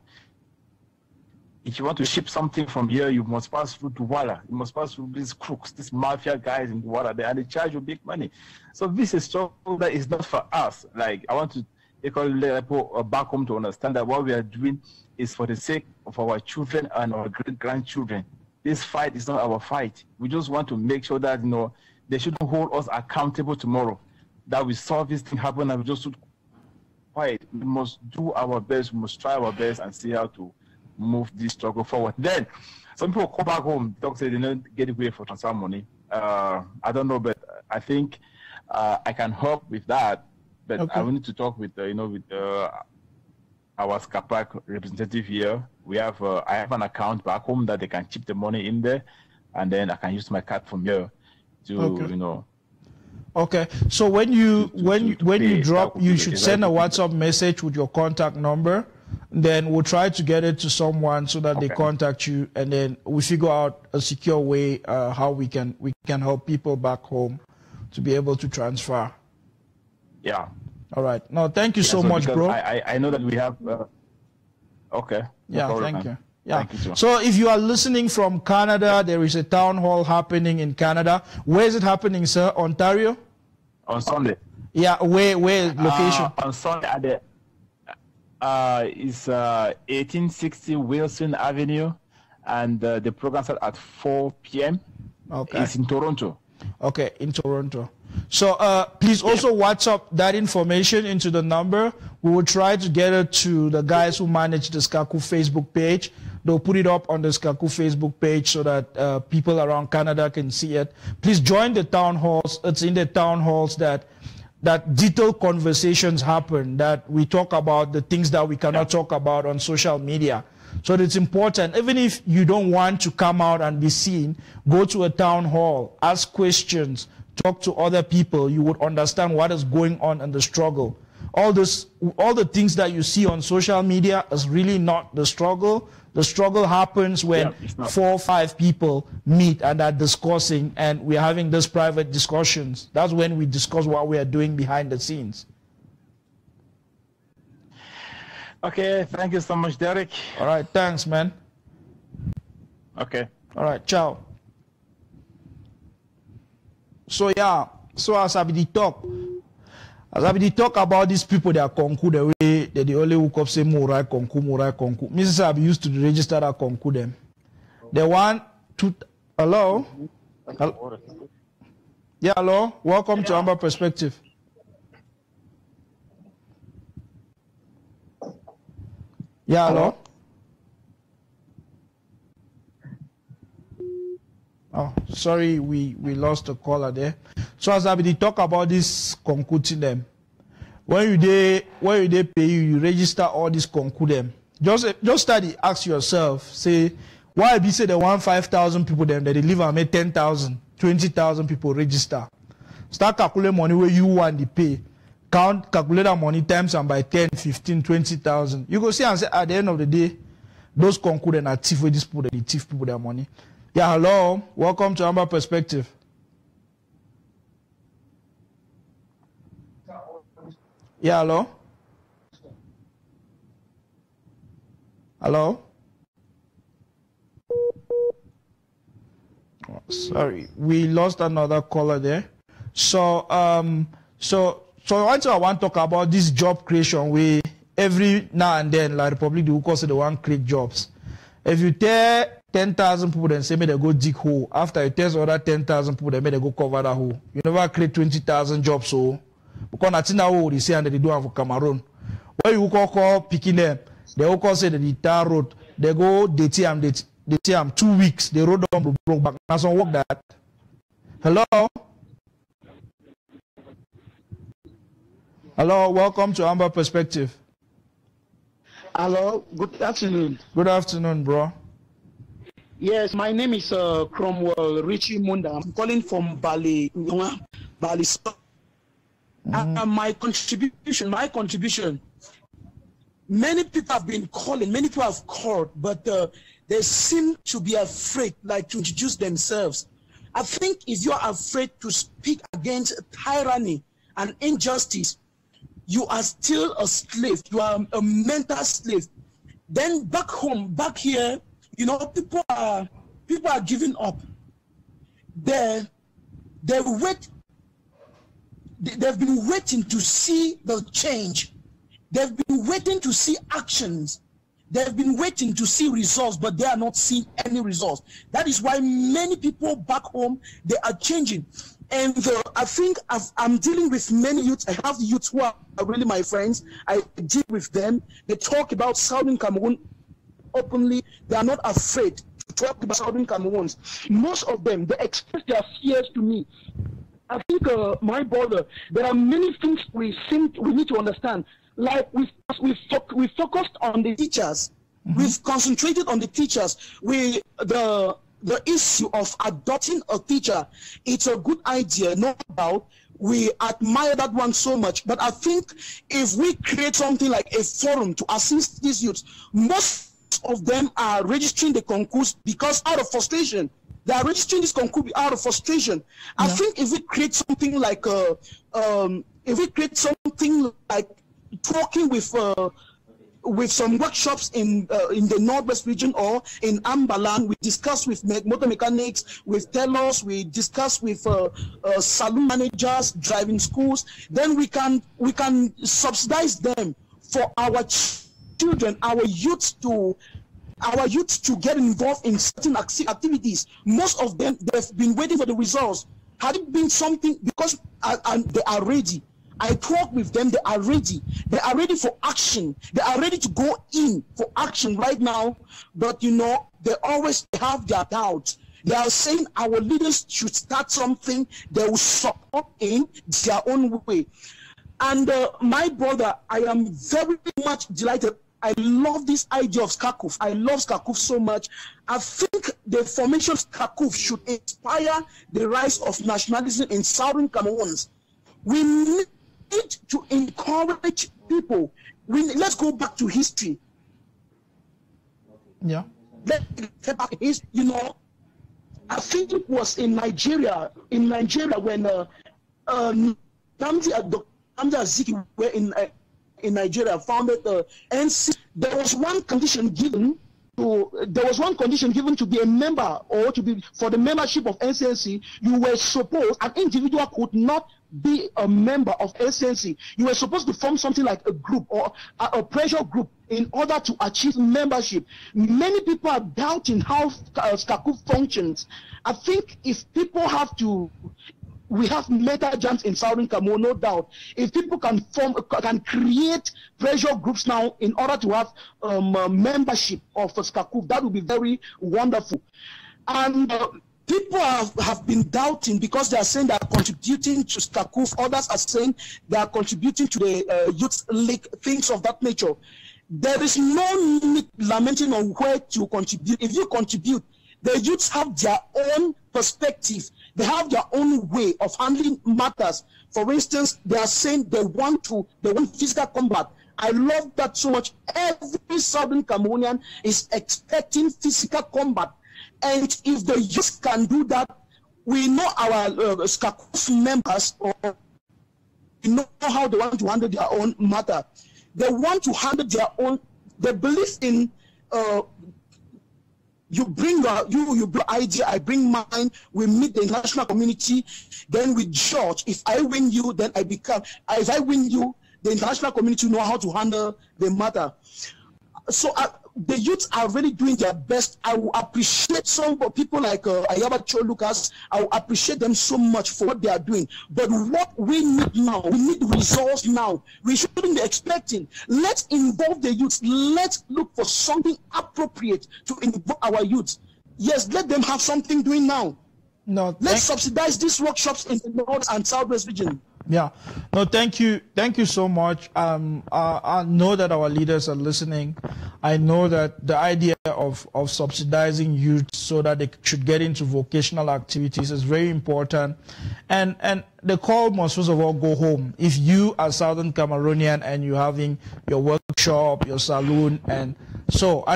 If you want to ship something from here, you must pass through Douala. You must pass through these crooks, these mafia guys in Douala, and they charge you big money. So this is struggle that is not for us. Like, I want to let people back home to understand that what we are doing is for the sake of our children and our great-grandchildren. this fight is not our fight. We just want to make sure that, you know, they shouldn't hold us accountable tomorrow, that we saw this thing happen and we just quiet. We must do our best, we must try our best and see how to move this struggle forward. Then some people come back home, talk, say they don't get away for transfer money. I don't know, but I think I can help with that. But okay. I will need to talk with our SCBC representative here. We have I have an account back home that they can chip the money in there, and then I can use my card from here to Okay. So when you drop, you should send a WhatsApp message with your contact number. Then we'll try to get it to someone so that they contact you, and then we figure out a secure way how we can help people back home to be able to transfer. Yeah. All right. No, thank you so much, bro. I know that we have. Okay. Yeah. No problem, thank you. man. Yeah. Thank you too. So if you are listening from Canada, there is a town hall happening in Canada. Where is it happening, sir? Ontario? On Sunday. Yeah. Where location? On Sunday at the is 1860 Wilson Avenue, and the program starts at 4 p.m. Okay. It's in Toronto. Okay, in Toronto. So please also WhatsApp that information into the number. We will try to get it to the guys who manage the SCBC Facebook page. They'll put it up on the SCBC Facebook page so that people around Canada can see it. Please join the town halls. It's in the town halls that detailed conversations happen, that we talk about the things that we cannot talk about on social media. So it's important, even if you don't want to come out and be seen, go to a town hall, ask questions, talk to other people. You would understand what is going on in the struggle. All the things that you see on social media is really not the struggle. The struggle happens when 4 or 5 people meet and are discussing, and we're having these private discussions. That's when we discuss what we are doing behind the scenes. Okay, thank you so much, Derric. All right, thanks, man. Okay. All right, ciao. So yeah, so as I be talk about these people that concours the way that they only hook up say Morai concours. Mrs. Abi used to register that concours them. The one to hello? Yeah, hello. Welcome to Amba Perspective. Yeah, hello. Oh, sorry, we lost a caller there. So as I be talk about this concours them, when you pay you register all these concours them. Just study, ask yourself, say, why be say the 5,000 people them that they live and make 10,000, 20,000 people register. Start calculating money where you want to pay. Calculate that money times and by 10, 15, 20,000. You go see and say at the end of the day, those concours and are thief with these people, they thief people their money. Yeah, hello. Welcome to Amba Perspective. Yeah, hello. Hello. Oh, sorry, we lost another caller there. So I want to talk about this job creation. We every now and then, like Republic, the cause they want create jobs. If you tell 10,000 people then say me they go dig hole. After you tell other 10,000 people then they go cover that hole. You never create 20,000 jobs so. Because I think now they say and they do have for Cameroon. Where you call picking them, they all call say the tar road. They go they tell 2 weeks. They road down broke back. That's not work that. Hello. Hello, welcome to Amba Perspective. Hello, good afternoon. Good afternoon, bro. Yes, my name is Cromwell Richie Munda. I'm calling from Bali. My contribution. Many people have been calling. Many people have called, but they seem to be afraid, like to introduce themselves. I think if you are afraid to speak against tyranny and injustice, you are still a slave. You are a mental slave. Then back home, back here, you know, people are giving up. They've been waiting to see the change. They've been waiting to see actions. They've been waiting to see results, but they are not seeing any results. That is why many people back home, they are changing. And I think I'm dealing with many youths. I have youths who are really my friends. I deal with them. They talk about Southern Cameroon openly. They are not afraid to talk about Southern Cameroons. Most of them, they express their fears to me. I think, my brother, there are many things we need to understand. Like we focused on the teachers. We've concentrated on the teachers. The issue of adopting a teacher, it's a good idea, no doubt. We admire that one so much. But I think if we create something like a forum to assist these youths, most of them are registering the concours because out of frustration. They are registering this concours out of frustration. I think if we create something like talking with some workshops in the Northwest region or in Amba land, we discuss with motor mechanics, with tailors, we discuss with saloon managers, driving schools. Then we can subsidize them for our children, our youth to get involved in certain activities. Most of them, they've been waiting for the results. Had it been something, because they are ready. I talk with them, they are ready. They are ready for action. They are ready to go in for action right now. But you know, they always have their doubts. They are saying our leaders should start something. They will support in their own way. And my brother, I am very much delighted. I love this idea of SCACUF. I love SCACUF so much. I think the formation of SCACUF should inspire the rise of nationalism in Southern Cameroons. We need to encourage people. Let's go back to history. Yeah. You know, I think it was in Nigeria when Nnamdi Azikiwe were in Nigeria founded the NC. There was one condition given to be a member or for the membership of NCNC. You were supposed, an individual could not be a member of NCNC. You were supposed to form something like a group or a pressure group in order to achieve membership. Many people are doubting how SCACUF functions. I think if people we have metal jams in Southern Cameroon, no doubt. If people can create pressure groups now in order to have membership of SCACUF, that would be very wonderful. And people have been doubting because they are saying they are contributing to SCACUF. Others are saying they are contributing to the youth league, things of that nature. There is no need lamenting on where to contribute. If you contribute, the youths have their own perspective. They have their own way of handling matters. For instance, they are saying they want physical combat. I love that so much. Every Southern Cameroonian is expecting physical combat. And if the youth can do that, we know our SCACUF members, or we know how they want to handle their own matter. They want to handle their own. They believe in you bring your idea, I bring mine, we meet the international community, then we judge. If I win you, then if I win you, the international community know how to handle the matter. So the youths are really doing their best. I will appreciate some people like Ayaba Cho Lucas. I will appreciate them so much for what they are doing. But what we need now, we need results now. We shouldn't be expecting. Let's involve the youths. Let's look for something appropriate to involve our youths. Yes, let them have something doing now. No, let's subsidize these workshops in the North and Southwest region. Yeah, no, thank you so much. I know that our leaders are listening. I know that the idea of subsidizing youth so that they should get into vocational activities is very important, and the call must first of all go home. If you are Southern Cameroonian and you're having your workshop, your saloon, and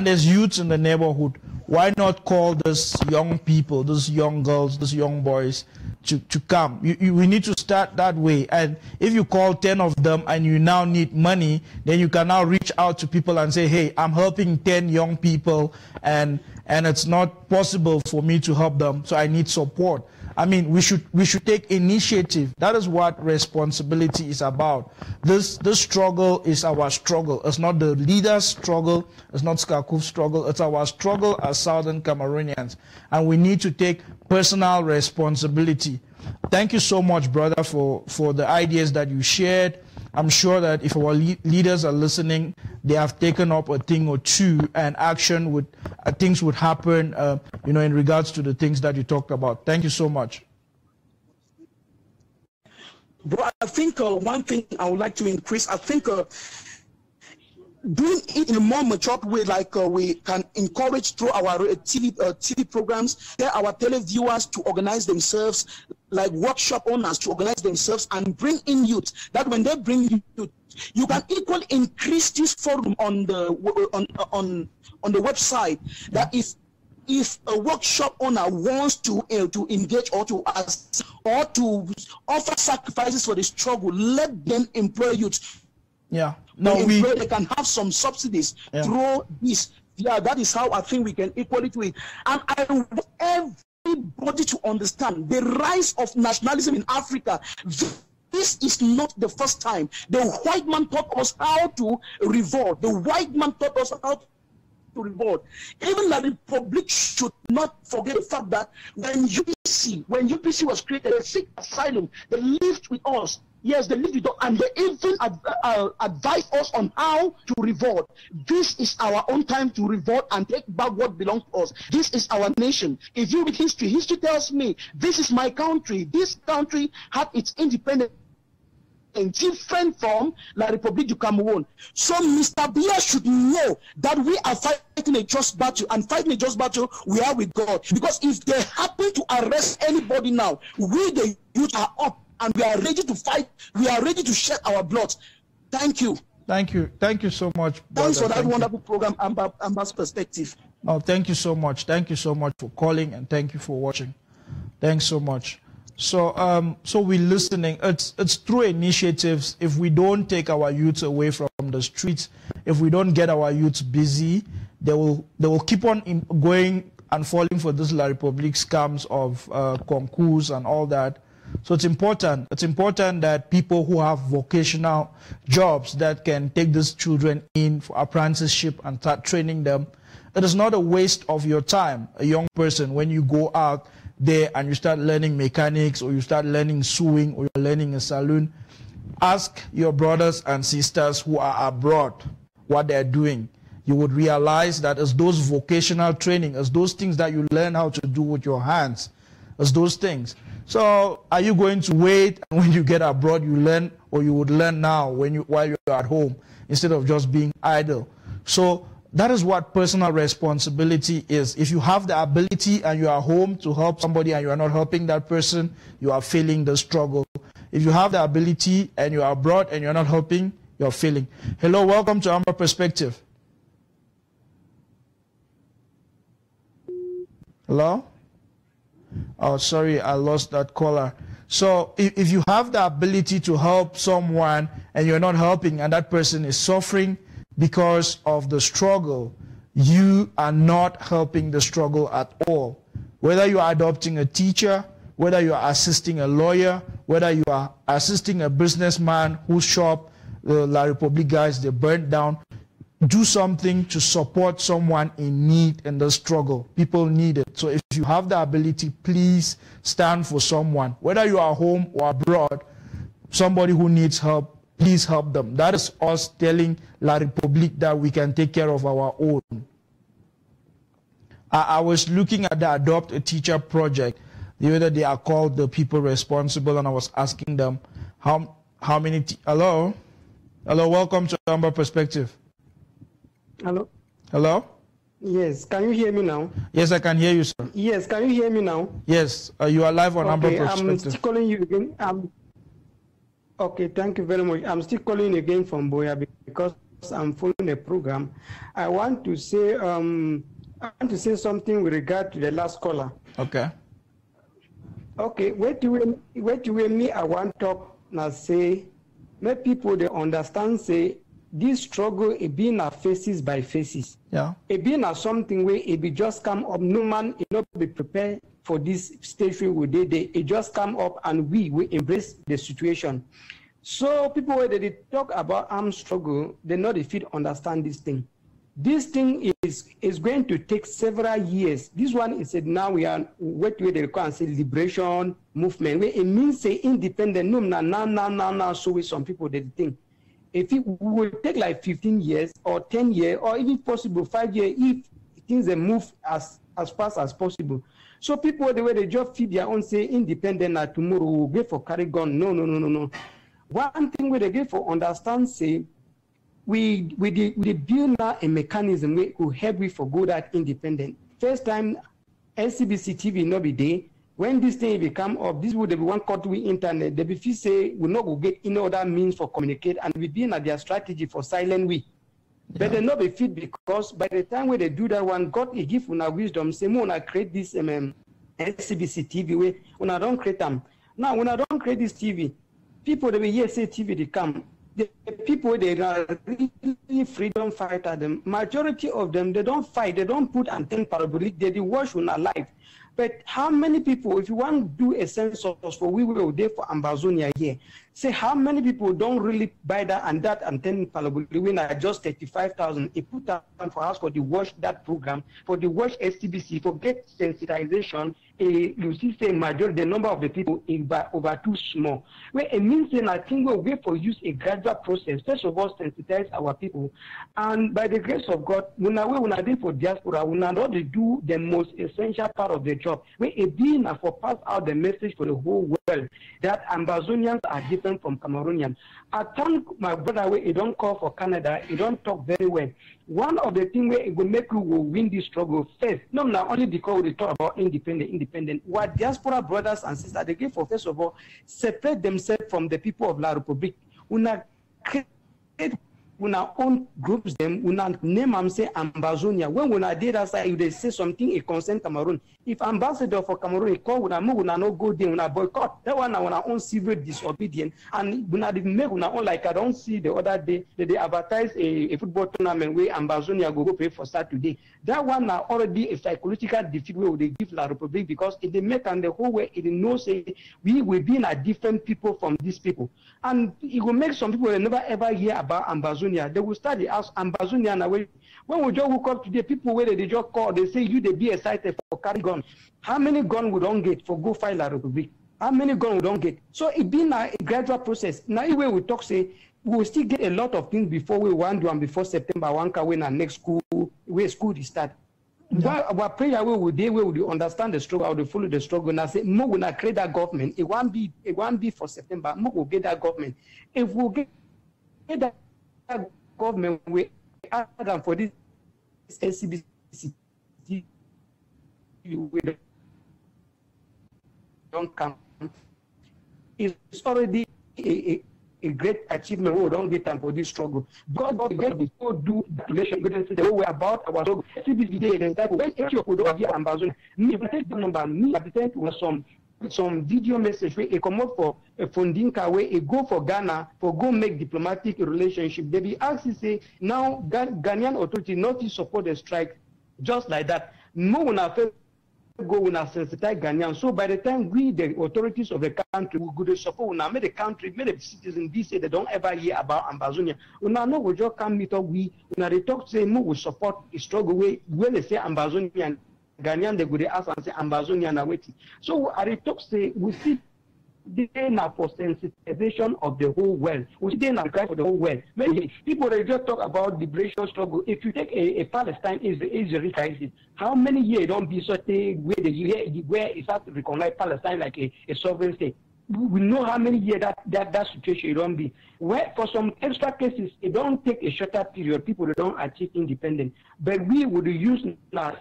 there's youths in the neighborhood, why not call these young people, these young girls, these young boys to come? We need to start that way. And if you call 10 of them and you now need money, then you can now reach out to people and say, hey, I'm helping 10 young people and it's not possible for me to help them, so I need support. I mean, we should take initiative. That is what responsibility is about. This struggle is our struggle. It's not the leader's struggle. It's not Skakuf's struggle. It's our struggle as Southern Cameroonians. And we need to take personal responsibility. Thank you so much, brother, for the ideas that you shared. I'm sure that if our leaders are listening, they have taken up a thing or two, and things would happen, in regards to the things that you talked about. Thank you so much. Bro, I think one thing I would like to increase, I think doing it in a more matured way, like we can encourage through our TV programs, get our televiewers to organize themselves, like workshop owners to organize themselves and bring in youth. That when they bring youth, you can equally increase this forum on the website. That if a workshop owner wants to engage or to ask or to offer sacrifices for the struggle, let them employ youth. Yeah. No, they can have some subsidies through this. Yeah, that is how I think we can equally do it. And I want everybody to understand the rise of nationalism in Africa. This is not the first time. The white man taught us how to revolt. The white man taught us how to revolt. Even the Republic should not forget the fact that when UPC was created, they seek asylum. They lived with us. Yes, they lived with us, and they even advised us on how to revolt. This is our own time to revolt and take back what belongs to us. This is our nation. If you read history, history tells me this is my country. This country had its independence in different from La République du Cameroon. So Mr. Biya should know that we are fighting a just battle, and fighting a just battle we are with God. Because if they happen to arrest anybody now, we the youth are up and we are ready to fight. We are ready to shed our blood. Thank you. Thank you. Thank you so much, brother. Thanks for that wonderful program, Amba's Perspective. Oh, thank you so much. Thank you so much for calling, and thank you for watching. Thanks so much. So we're listening. It's through initiatives. If we don't take our youths away from the streets, if we don't get our youths busy, they will keep on going and falling for this La République scams of concours and all that. So it's important. It's important that people who have vocational jobs that can take these children in for apprenticeship and start training them. It is not a waste of your time, a young person, when you go out there and you start learning mechanics, or you start learning sewing, or you're learning a saloon. Ask your brothers and sisters who are abroad what they're doing. You would realize that as those vocational training, as those things that you learn how to do with your hands, as those things. So are you going to wait, and when you get abroad you learn, or you would learn now while you're at home, instead of just being idle? So that is what personal responsibility is. If you have the ability and you are home to help somebody and you are not helping that person, you are failing the struggle. If you have the ability and you are abroad and you are not helping, you are failing. Hello, welcome to Amba Perspective. Hello? Oh, sorry, I lost that caller. So if you have the ability to help someone and you're not helping, and that person is suffering because of the struggle, you are not helping the struggle at all. Whether you are adopting a teacher, whether you are assisting a lawyer, whether you are assisting a businessman whose shop, the La République guys, they burnt down, do something to support someone in need in the struggle. People need it. So if you have the ability, please stand for someone. Whether you are home or abroad, somebody who needs help, please help them. That is us telling La République that we can take care of our own. I was looking at the Adopt a Teacher project. The other day I called the people responsible and I was asking them how many... Hello? Hello, welcome to Amba Perspective. Hello? Hello? Yes, can you hear me now? Yes, I can hear you, sir. Yes, can you hear me now? Yes, you are live on Amba Perspective. I'm still calling you again. Okay, thank you very much. I'm still calling again from Boya because I'm following a program. I want to say something with regard to the last caller. Okay. Okay, wait till me I want to talk now say, let people they understand say this struggle it being a faces by faces. Yeah. It being a something where it be just come up, no man it not be prepared for this stage where it just come up and we embrace the situation. So people where they talk about armed struggle, they know if you understand this thing. This thing is going to take several years. This one is said now we are what they call say liberation movement. Where it means say independent. No, now. So with some people they think if it will take like 15 years or 10 years or even possible 5 years if things they move as fast as possible. So people the way they just feed their own say independent tomorrow will go for carry gun. No. One thing where they get for understand say we build now a mechanism where will help we for go that independent. First time SCBC TV no be there. When this thing become up, this would be one cut we internet. They be say we not go get any other means for communicate and we be in their strategy for silent we. Yeah. But they not be fit because by the time when they do that one, God will give una wisdom. Say more una create this SCBC TV way. Una don't create them. Now when I don't create this TV, people they will hear say TV they come. The people they are really freedom fighter. The majority of them they don't fight. They don't put antenna parabolic. They watch on alive. But how many people, if you want to do a census for we will there for Ambazonia here, say how many people don't really buy that and that antenna parabolic when I just 35,000. It put down for us for the watch that program for the watch SCBC for get sensitization. You see, say majority the number of the people is by over too small. Where it means that I think we'll wait for use a gradual process. First of all, sensitize our people, and by the grace of God, when I do for diaspora, when I not do the most essential part of the job, where it being for pass out the message for the whole world that Ambazonians are different from Cameroonians. I thank my brother where he don't call for Canada, he don't talk very well. One of the things where it will make you will win this struggle first, not only because we talk about independent, what diaspora brothers and sisters, they give for first of all, separate themselves from the people of La Republique. Una create una own groups them, una name them say Ambazonia. When una did that side, they say something it concern Cameroon. If ambassador for Cameroon, he call una no go there, una boycott. That one una own civil disobedience. And una make una own like I don't see the other day that they advertise a football tournament where Ambazonia go pay for Saturday. That one now already a psychological defeat where they give La Republique because if they make and the whole way it knows say we will be a different people from these people. And it will make some people never ever hear about Ambazonia. They will start to ask Ambazonia now. When we just woke up today, people where they just call, they say you they be excited for carry gun. How many gun we don't get for go file La Republique? How many gun we don't get? So it been a gradual process. Now where we talk say we will still get a lot of things before we want to and before September one can when our next school where school is start. Yeah. Our prayer we will understand the struggle, how to follow the struggle. And I say, more will not create that government. It won't be for September. More will get that government. If we get that government, we add them for this SCBC. We don't come. It's already a great achievement. We don't get time for this struggle. God before do the relation the whole way about our struggle. SCBC and that when you could be Amazon, me take the number, me present was some video message where it come up for a funding car where it go for Ghana for go make diplomatic relationship. They be asked to say now Ghanaian authority not to support the strike just like that. No one affect go when I sensitize Ghanaian. So by the time we, the authorities of the country, will go to support, when I made the country, made the citizens be say they don't ever hear about Ambazonia. When I know we just come meet up, when they talk say more we support the struggle way when they say Ambazonia, Ghanaian they go to ask and say Ambazonia na waiting. So I talk say we see they now for sensitization of the whole world. We see they now cry for the whole world. Many people they just talk about liberation struggle. If you take a Palestine Israeli crisis, how many years don't be such a where it has to recognize Palestine like a sovereign state? We know how many years that situation it don't be. Where for some extra cases it don't take a shorter period. People they don't achieve independence. But we would use now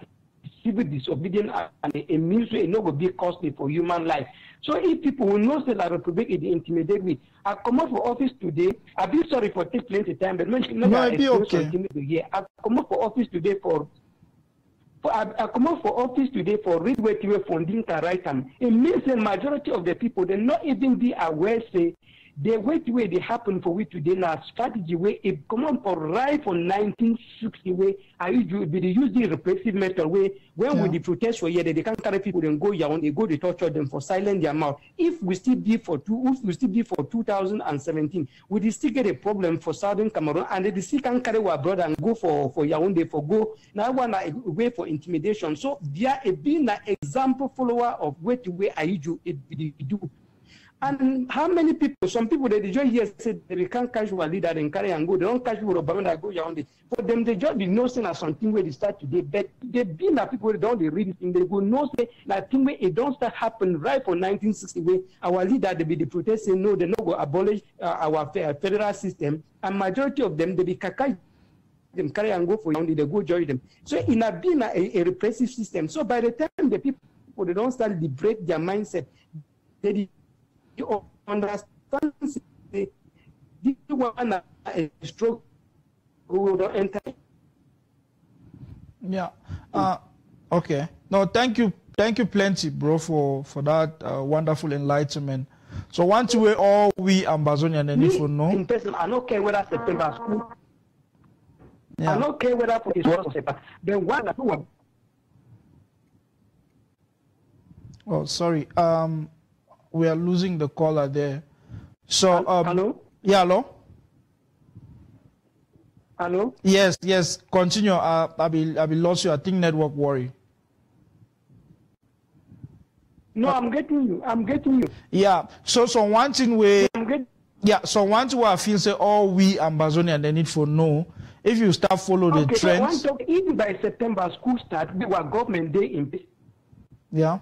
civil disobedience and a means where it not going to be costly for human life. So if people will know that La Republique is intimidated with, I come out for office today. I've been sorry for taking plenty of time, but I be okay. I come out for office today for read what you were funding to write them. It means the majority of the people they not even be aware say The way they happen for we today now strategy way it come on for right for 1960 way I usually be use the repressive method way when we the protest for year they can't carry people and go around they go to torture them for silence their mouth. If we still be for 2017, we still get a problem for Southern Cameroon and they still can carry our brother and go for Yaoundé for go now one way for intimidation. So there being an example follower of what way I usually do. And how many people, some people, they just hear say they can't catch our leader and carry and go. They don't catch people that go around. For them, they just be noticing as something where they start today. But they be that people that don't read it, they go no say that thing where it don't start happen right for 1960 where our leader they be the protest say no, they not go abolish our federal system. And majority of them they be kaka them carry and go for Yaoundé, they go join them. So in a being a repressive system. So by the time the people they don't start liberate their mindset, they you understand the one a stroke who don't enter. Yeah. Okay. No, thank you plenty, bro, for that wonderful enlightenment. So once we all Ambazonian and if you know. In person, I don't care whether September school. Yeah. I don't care whether for this was September. The one that who. Oh, sorry. We are losing the caller there. So, hello? Yeah, hello? Hello? Yes. Continue. I be lost you. I think network worry. No, I'm getting you. Yeah. So one thing we. So one thing I feel say all we Ambazonian they need for know if you start follow the trends. So if by September school start, we were government day in. Yeah.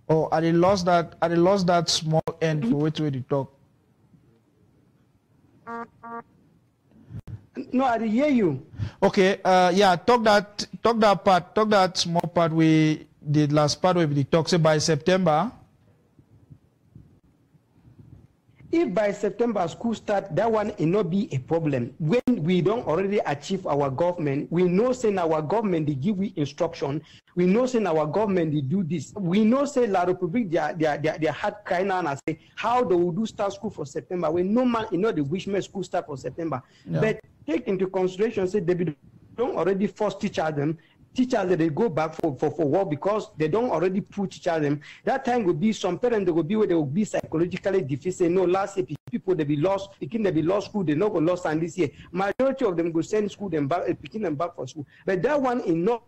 Oh, I lost that small end for which way to talk. No, I didn't hear you. Okay, yeah, talk that small part we did last part where we talk say by September. If by September school start, that one will not be a problem. When we don't already achieve our government, we know saying our government they give we instruction. We know saying our government they do this. We know say La Republique they had kind and say how they will do start school for September. When no man the wish me school start for September. Yeah. But take into consideration say they don't already force teachers that they go back for work because they don't already put teachers them. That time will be some parents they will be where they will be psychologically defeated. No, last year people they be lost, picking they be lost school, they not go lost and this year. Majority of them go send school them back, picking them back for school. But that one is not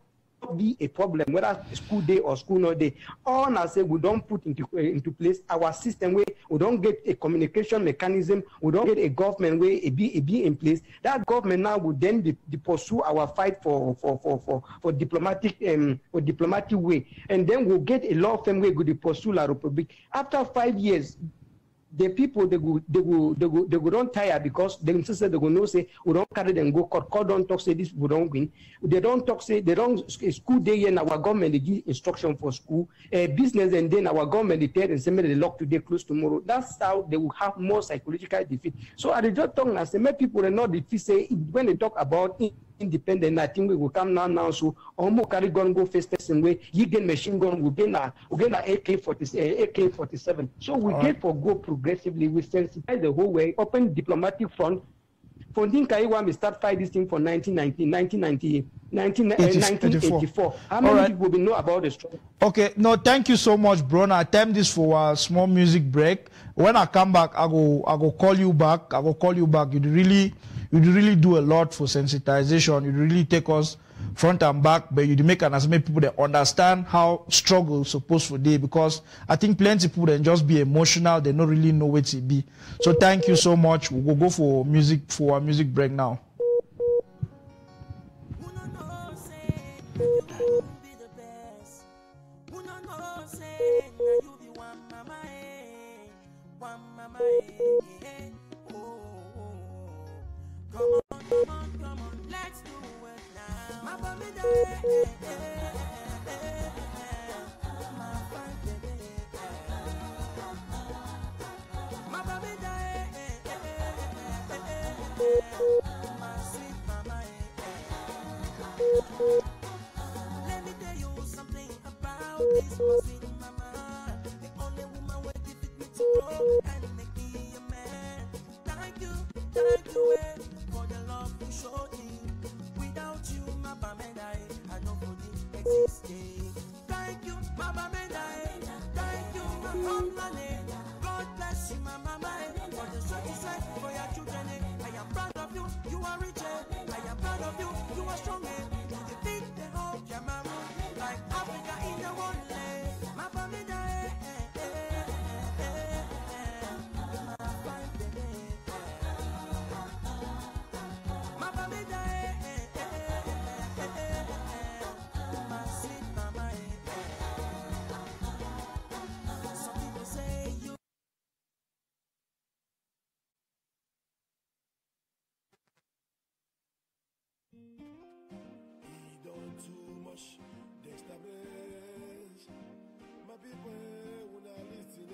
be a problem whether school day or school not day. All I say we don't put into place our system where we don't get a communication mechanism, we don't get a government where it be in place. That government now would then be pursue our fight for diplomatic way, and then we'll get a law firm where we go pursue La Republique. After 5 years, the people they go don't tire because they say they go no say we don't carry them go court don't talk say this we don't win. They don't talk say they don't school day and our government they give instruction for school business and then our government they tell and say they lock today close tomorrow. That's how they will have more psychological defeat. So I just talk and say many people are not defeat say when they talk about independent, I think we will come now. So almost carry gun go face person way. You get machine gun, we get a AK-47. So we get for go progressively. We sensitize the whole way. Open diplomatic front. For Kaiwa, we start fight this thing for 1984. How many people will know about the struggle? Okay, no, thank you so much, bro. Now, time this for a small music break. When I come back, I go call you back. You really do a lot for sensitization. You really take us front and back, but you make an as many people that understand how struggle is supposed to be, because I think plenty of people then just be emotional, they don't really know where to be. So thank you so much. We'll go for our music break now. Come on, let's do it now. My baby, my fine baby, my baby, my sweet mama. Let me tell you something about this, my sweet mama. The only woman who defeat me to grow. strong, you think they hold your mama like Africa in the one leg. My family die, my find the day. My family die, my sweet mama. Some people say you. He done too much, Dexter Blaze. My people, when I listen,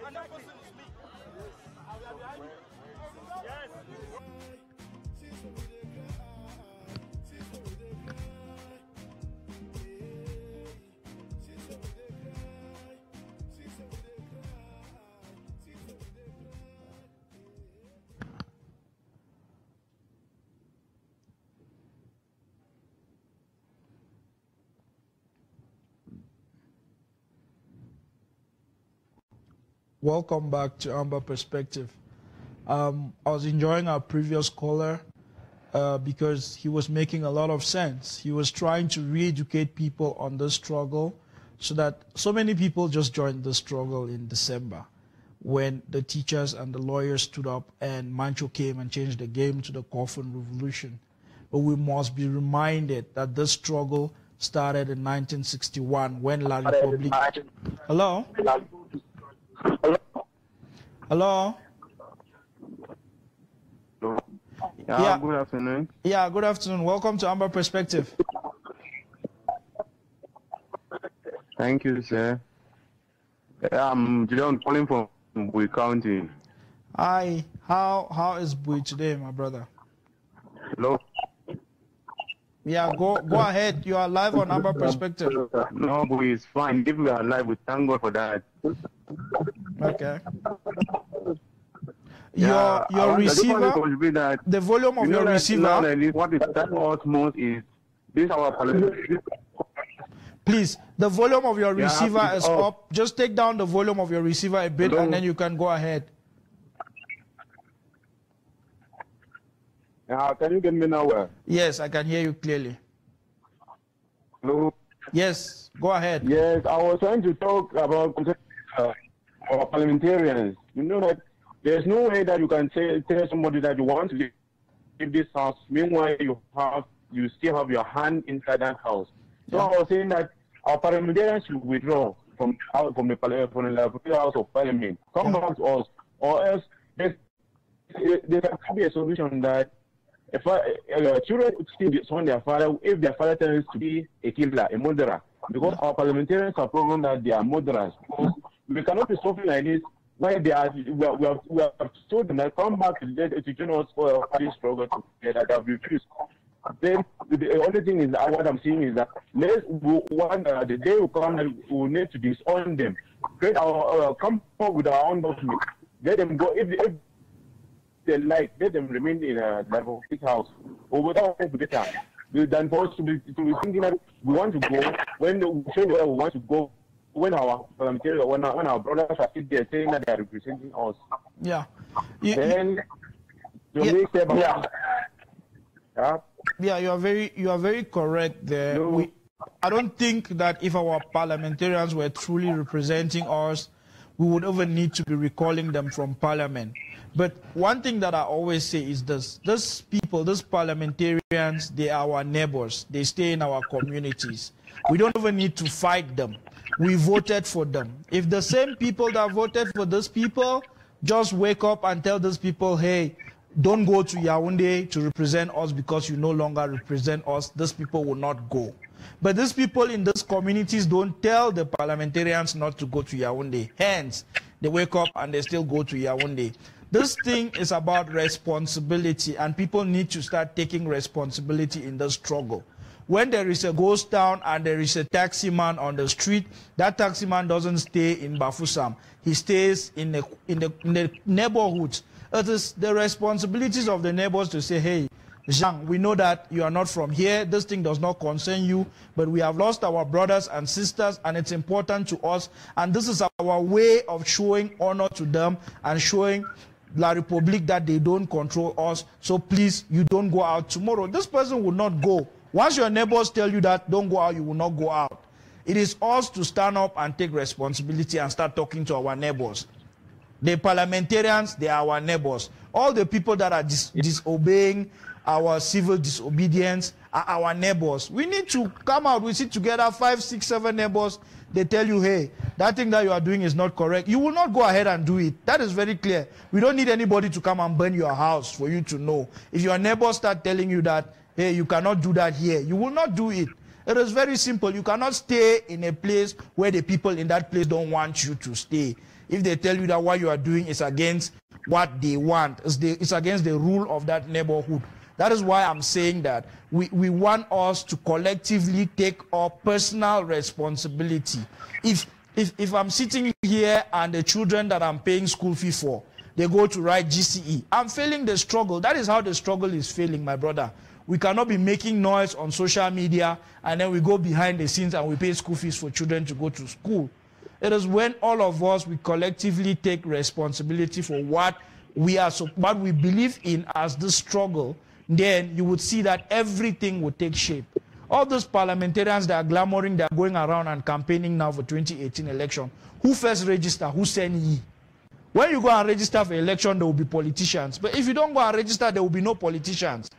And that person is me. Yes. Welcome back to Amba Perspective. I was enjoying our previous caller because he was making a lot of sense. He was trying to re-educate people on the struggle so that so many people just joined the struggle in December when the teachers and the lawyers stood up and Mancho came and changed the game to the coffin revolution. But we must be reminded that this struggle started in 1961 when La Republic... Hello? Hello? Yeah, good afternoon. Yeah, good afternoon. Welcome to Amba Perspective. Thank you, sir. I'm John calling from Bui County. Hi. How is Bui today, my brother? Hello? Yeah, go ahead. You are live on Amba Perspective. No, Bui is fine. If we are live, we thank God for that. Okay. Your receiver, the volume of your receiver. What is that us most is this our parliament. Please, the volume of your receiver is up. Just take down the volume of your receiver a bit, and then you can go ahead. Can you get me now? Yes, I can hear you clearly. Hello? Yes, go ahead. Yes, I was trying to talk about our parliamentarians. You know that there's no way that you can tell somebody that you want to leave this house. Meanwhile, you still have your hand inside that house. So I was saying that our parliamentarians should withdraw from the House of Parliament. Come back to us, or else there can be a solution that if children still disown their father if their father turns to be a killer, a murderer. Because our parliamentarians are proven that they are murderers. Because we cannot be suffering like this. Why we have told them that come back to join us for this struggle together, that have refused. Then the only thing is that what I'm seeing is that the day will come that we will need to disown them. Create come up with our own document. Let them go if they like. Let them remain in a big house. Or without better. Than for us to be thinking that we want to go when we want to go. When our parliamentarians, when our brothers are sitting there saying that they are representing us. Yeah. Then yeah, you are very correct there. No. I don't think that if our parliamentarians were truly representing us, we would ever need to be recalling them from parliament. But one thing that I always say is this: these people, these parliamentarians, they are our neighbors. They stay in our communities. We don't even need to fight them. We voted for them. If the same people that voted for these people just wake up and tell these people, hey, don't go to Yaoundé to represent us because you no longer represent us, these people will not go. But these people in these communities don't tell the parliamentarians not to go to Yaoundé. Hence, they wake up and they still go to Yaoundé. This thing is about responsibility, and people need to start taking responsibility in the struggle. When there is a ghost town and there is a taxi man on the street, that taxi man doesn't stay in Bafoussam. He stays in the neighborhoods. It is the responsibilities of the neighbors to say, hey, Jean, we know that you are not from here. This thing does not concern you, but we have lost our brothers and sisters, and it's important to us. And this is our way of showing honor to them and showing La Republique that they don't control us. So please, you don't go out tomorrow. This person will not go. Once your neighbors tell you that don't go out, you will not go out. It is us to stand up and take responsibility and start talking to our neighbors. The parliamentarians, they are our neighbors. All the people that are disobeying our civil disobedience are our neighbors. We need to come out. We sit together, 5, 6, 7 neighbors. They tell you, hey, that thing that you are doing is not correct. You will not go ahead and do it. That is very clear. We don't need anybody to come and burn your house for you to know. If your neighbors start telling you that, hey, you cannot do that here, you will not do it. It is very simple. You cannot stay in a place where the people in that place don't want you to stay. if they tell you that what you are doing is against what they want, it's against the rule of that neighborhood. That is why I'm saying that we want us to collectively take our personal responsibility. If I'm sitting here and the children that I'm paying school fee for, they go to write GCE, I'm failing the struggle. That is how the struggle is failing, my brother. We cannot be making noise on social media and then we go behind the scenes and we pay school fees for children to go to school. It is when all of us, we collectively take responsibility for what we believe in as the struggle, then you would see that everything would take shape. All those parliamentarians that are glamoring, they are going around and campaigning now for 2018 election. Who first register? Who send ye? When you go and register for election, there will be politicians. But if you don't go and register, there will be no politicians.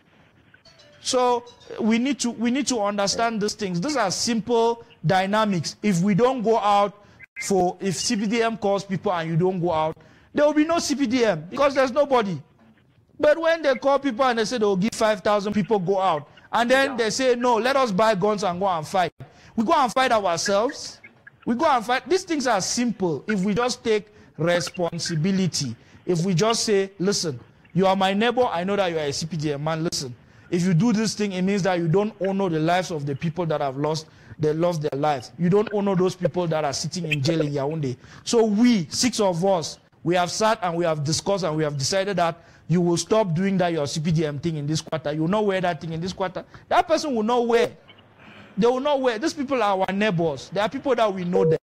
So we need to understand these things. These are simple dynamics. If we don't go out if CPDM calls people and you don't go out, there will be no CPDM because there's nobody. But when they call people and they say they will give 5,000 people go out, and then they say, no, let us buy guns and go and fight. We go and fight ourselves. We go and fight. These things are simple if we just take responsibility. If we just say, listen, you are my neighbor, I know that you are a CPDM man, listen. If you do this thing, it means that you don't honor the lives of the people that have lost their lives. You don't honor those people that are sitting in jail in Yaoundé. So we, 6 of us, we have sat and we have discussed and we have decided that you will stop doing that your CPDM thing in this quarter. You will not wear that thing in this quarter. That person will not wear. They will not wear. These people are our neighbors. They are people that we know them.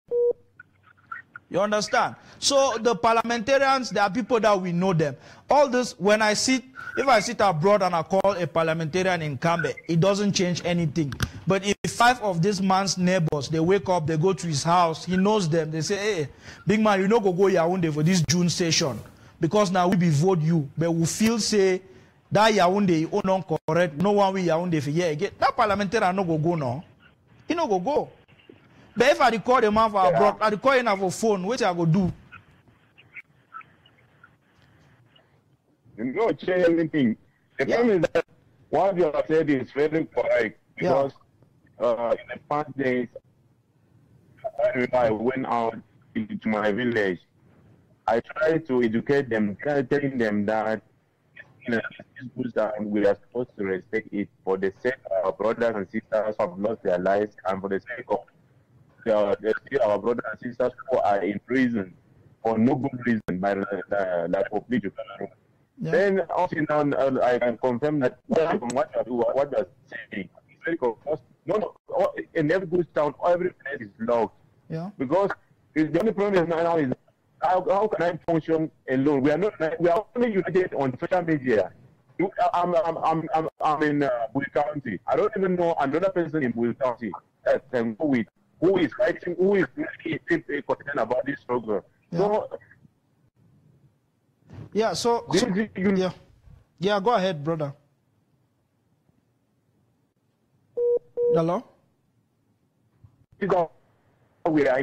You understand? So the parliamentarians, they are people that we know them. All this, if I sit abroad and I call a parliamentarian in Cambe, it doesn't change anything. But if 5 of this man's neighbors, they wake up, they go to his house, he knows them, they say, hey, big man, you know go Yaoundé for this June session. Because now we be vote you, but we feel say that Yaoundé you own correct, no one we Yaoundé for year again. That parliamentarian no go no. He no go. But if I record a man for abroad, I record him for phone, what I go do? You know, change anything. The problem is that what you have said is very correct because in the past days, when I went out into my village, I tried to educate them, telling them that we are supposed to respect it for the sake of our brothers and sisters who have lost their lives and for the sake of our brothers and sisters who are in prison for no good reason by the public. Then also now I can confirm that what you are saying is very correct. No, in every good town, every place is locked. Yeah. Because the only problem now is how can I function alone? We are only united on social media. I'm in Bui County. I don't even know another person in Bui County that can go with who is fighting, who is really concerned about this struggle. So, go ahead, brother. Hello? We are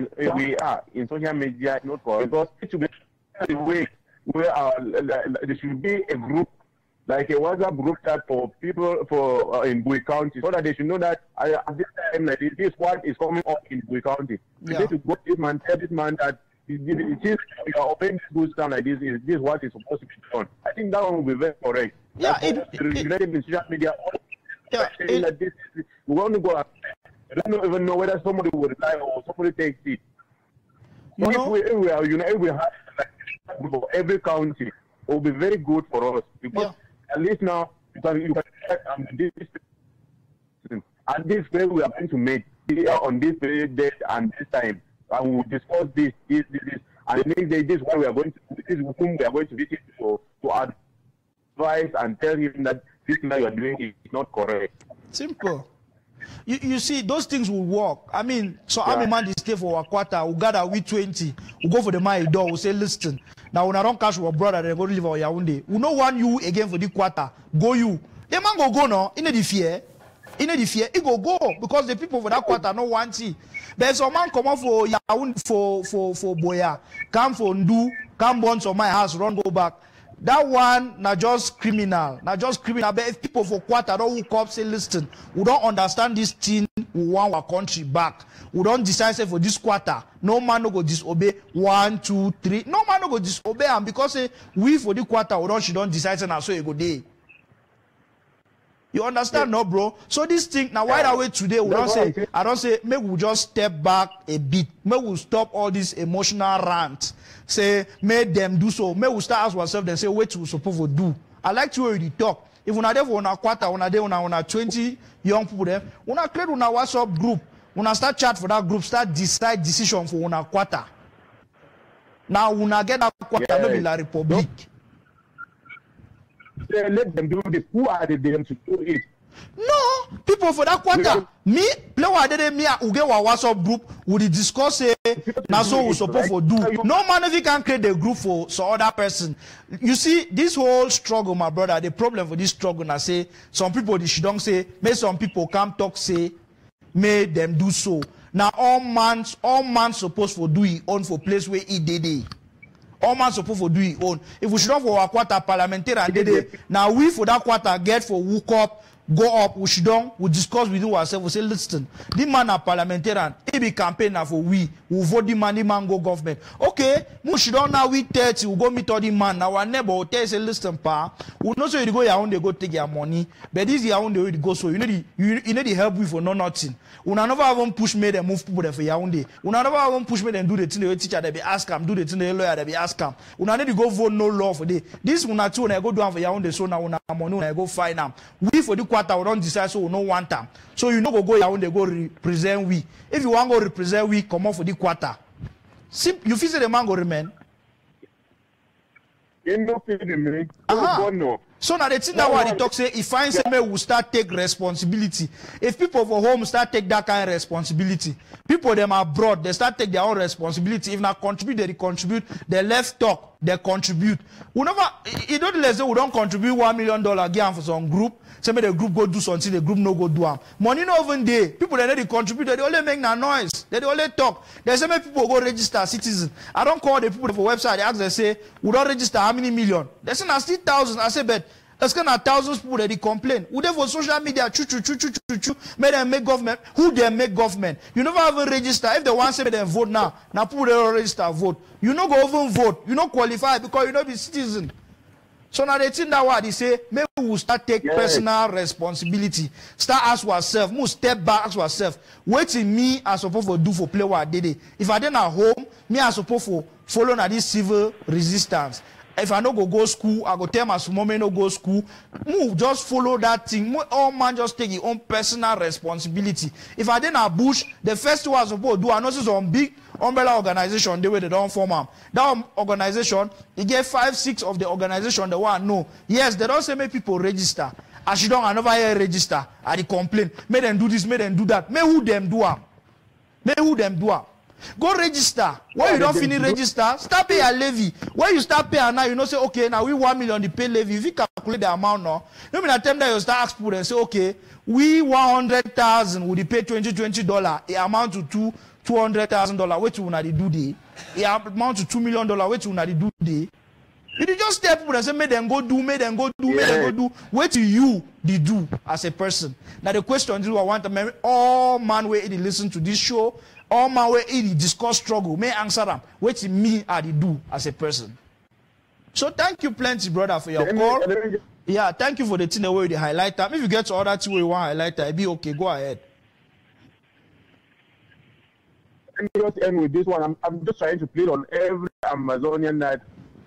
in social media, not for because it should be the way where there should be a group, like a WhatsApp group chat for people in Bui County, so that they should know that at this time, like this one is coming up in Bui County. You need to go this man, tell this man that it is you are opening schools down like this. This is what is supposed to be done. I think that one will be very correct. Yeah, regulated in social media. Saying that this we want to go. I don't even know whether somebody will reply or somebody takes it. If we have for every county, it will be very good for us because at least now you can check and this way we are going to make on this very date and this time, and we will discuss this, and the next day this is what we are going to. This is whom we are going to visit to advise and tell him that this thing that you are doing is not correct. Simple. You see, those things will work. I mean, so I'm a man this stay for a quarter, we gather with 20, we go for the my door, we say, listen, now when I don't catch your brother, they go to live on Yaoundé. We don't want you again for the quarter. Go you. The man go no, in the fear. He go because the people for that quarter no want it. There's a man come up for Yaoundé for Boya, come for Ndu, come burn to my house, run go back. That one, not just criminal. But if people for quarter don't hook up, say, listen, we don't understand this thing, we want our country back. We don't decide say for this quarter, no man no go disobey 1, 2, 3. No man no go disobey am because we for the quarter she don't decide say na so e go dey. You understand, no, bro? So this thing now, why that way today? We don't say, I don't say, maybe we just step back a bit. Maybe we stop all this emotional rant. Say, make them do so. Maybe we start ask ourselves and say, what we supposed to do? I like to already talk. If we are there for a quarter, we are there on 20 young people there, we are create on a WhatsApp group. We are start chat for that group, start decide decision for one quarter. Now we are get that quarter, no be la Republic. Let them do this. Who are they them to do it? No, people for that quarter. Me, play what they me who get our WhatsApp group, would discuss now so we supposed to do. No man if you can create a group for some other person. You see, this whole struggle, my brother, the problem for this struggle, I say, some people they should don't say, may some people come talk say, may them do so. Now all man supposed to do it on for place where he did it. All man supposed to do it own. If we should not for our quarter parliamentary and did now we for that quarter get for woke up, go up, we should don't, we discuss with ourselves, we say, listen, the man a parliamentarian, he be campaign now for we vote the man go government. Okay, we should don't now we 30, we go meet all the man, now our neighbor will tell us, listen, pa, we know so you go your own, they go take your money, but this your own, they will go so, you know the help we for no nothing. We never even push me them move people there for your own day. We never even push me them do the thing the teacher they be ask them, do the thing the lawyer they be ask them. We need to go vote no law for day. This we not two when I go down for your own day, so now we not money when I go find them. We for the quarter we don't decide so we no want them. So you know go your own they go represent we. If you want go represent we, come on for the quarter. You feel say the man go remain. So now the thing that what they talk say, if I say me will start take responsibility. If people for home start take that kind of responsibility, people them abroad they start take their own responsibility. If not contribute, they contribute. They left talk, they contribute. We never, it don't let say we don't contribute $1 million again for some group. Say me the group go do something, the group no go do am. Money no even there. People they contribute, they only make no noise. They only talk. They say me people go register citizen. I don't call the people for website. They ask they say we don't register how many million. They say na still thousands. I say but there's kind of thousands people that they complain. Who they for social media make them make government. Who they make government? You never even register. If they want to say they vote now people they don't register vote. You no go even vote. You not qualify because you not be citizen. So now they think that what they say, maybe we will start take personal responsibility. Start ask ourselves, move step back, ask ourselves, what in me I supposed to do for play what I did. If I didn't at home, me I supposed to follow na this civil resistance. If I no go school, I go tell my small man no go school. Move, just follow that thing. All man just take his own personal responsibility. If I didn't at bush, the first thing I supposed to do, I know some big umbrella organization, the way they don't form them. That organization, they get 5, 6 of the organization, they want to know. Yes, they don't say make people register. As you don't, I never hear register. I dey complain. Make them do this, make them do that. Make who them do am. Make who them do am. Go register. When you don't finish register, start pay your levy. When you start paying now, you know say, okay, now we 1 million to pay levy. If you calculate the amount now, you mean at time that you start ask people and say, okay, we 100,000 would pay $20. It amount to $200,000. What you wanna do day? It amount to $2 million. What you wanna do day? You just tell people and say, make them go do, make them go do, make them go do. What do you do as a person? Now the question is, I want to all man where they listen to this show, all man where they discuss struggle, may answer them. What me I do as a person? So thank you plenty, brother, for your call. Yeah, thank you for the thing the way you highlight that. If you get to other thing where you want to highlight that, be okay. Go ahead. Let me just end with this one. I'm just trying to plead on every Amazonian that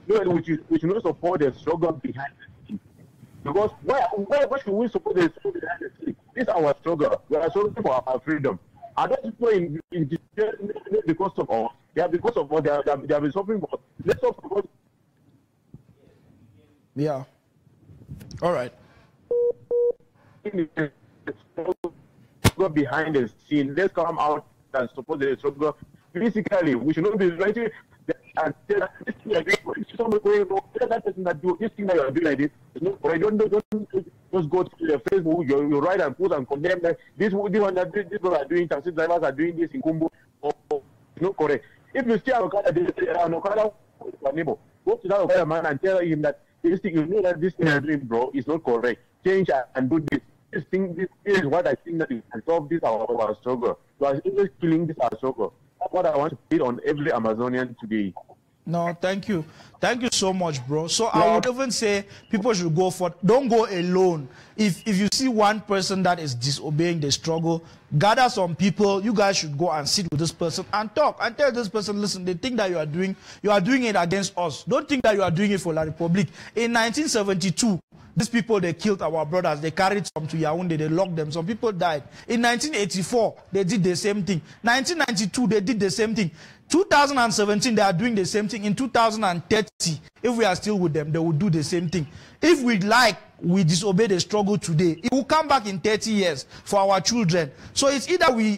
we should not support the struggle behind the scene. Because why should we support the struggle behind the scene? This is our struggle. We are struggling for our freedom. And those people in because of us, they are because of what they have been suffering for. Let's not support. Yeah. All right. Go behind the scene. Let's come out and support the struggle. Physically, we should not be writing and tell that this thing like this. Somebody going wrong. Tell that person that do this thing that you are doing like this. No, don't just go to the Facebook. You write and post and condemn that this one that this people are doing. Taxi drivers are doing this in Kumbu. No correct. If you see around Okada, neighbor, go to that Okada man and tell him that this thing, you know that this thing you're doing, bro, is not correct. Change and do this. this is what I think that we can solve this our struggle. You are just killing this our struggle. That's what I want to put on every Amazonian today. No, thank you. Thank you so much, bro. So I would even say people should don't go alone. If you see one person that is disobeying the struggle, gather some people. You guys should go and sit with this person and talk and tell this person, listen, they think that you are doing it against us. Don't think that you are doing it for La Republique. In 1972, these people, they killed our brothers. They carried some to Yaoundé. They locked them. Some people died. In 1984, they did the same thing. 1992, they did the same thing. 2017, they are doing the same thing. In 2030, if we are still with them, they will do the same thing. If we disobey the struggle today, it will come back in 30 years for our children. So it's either we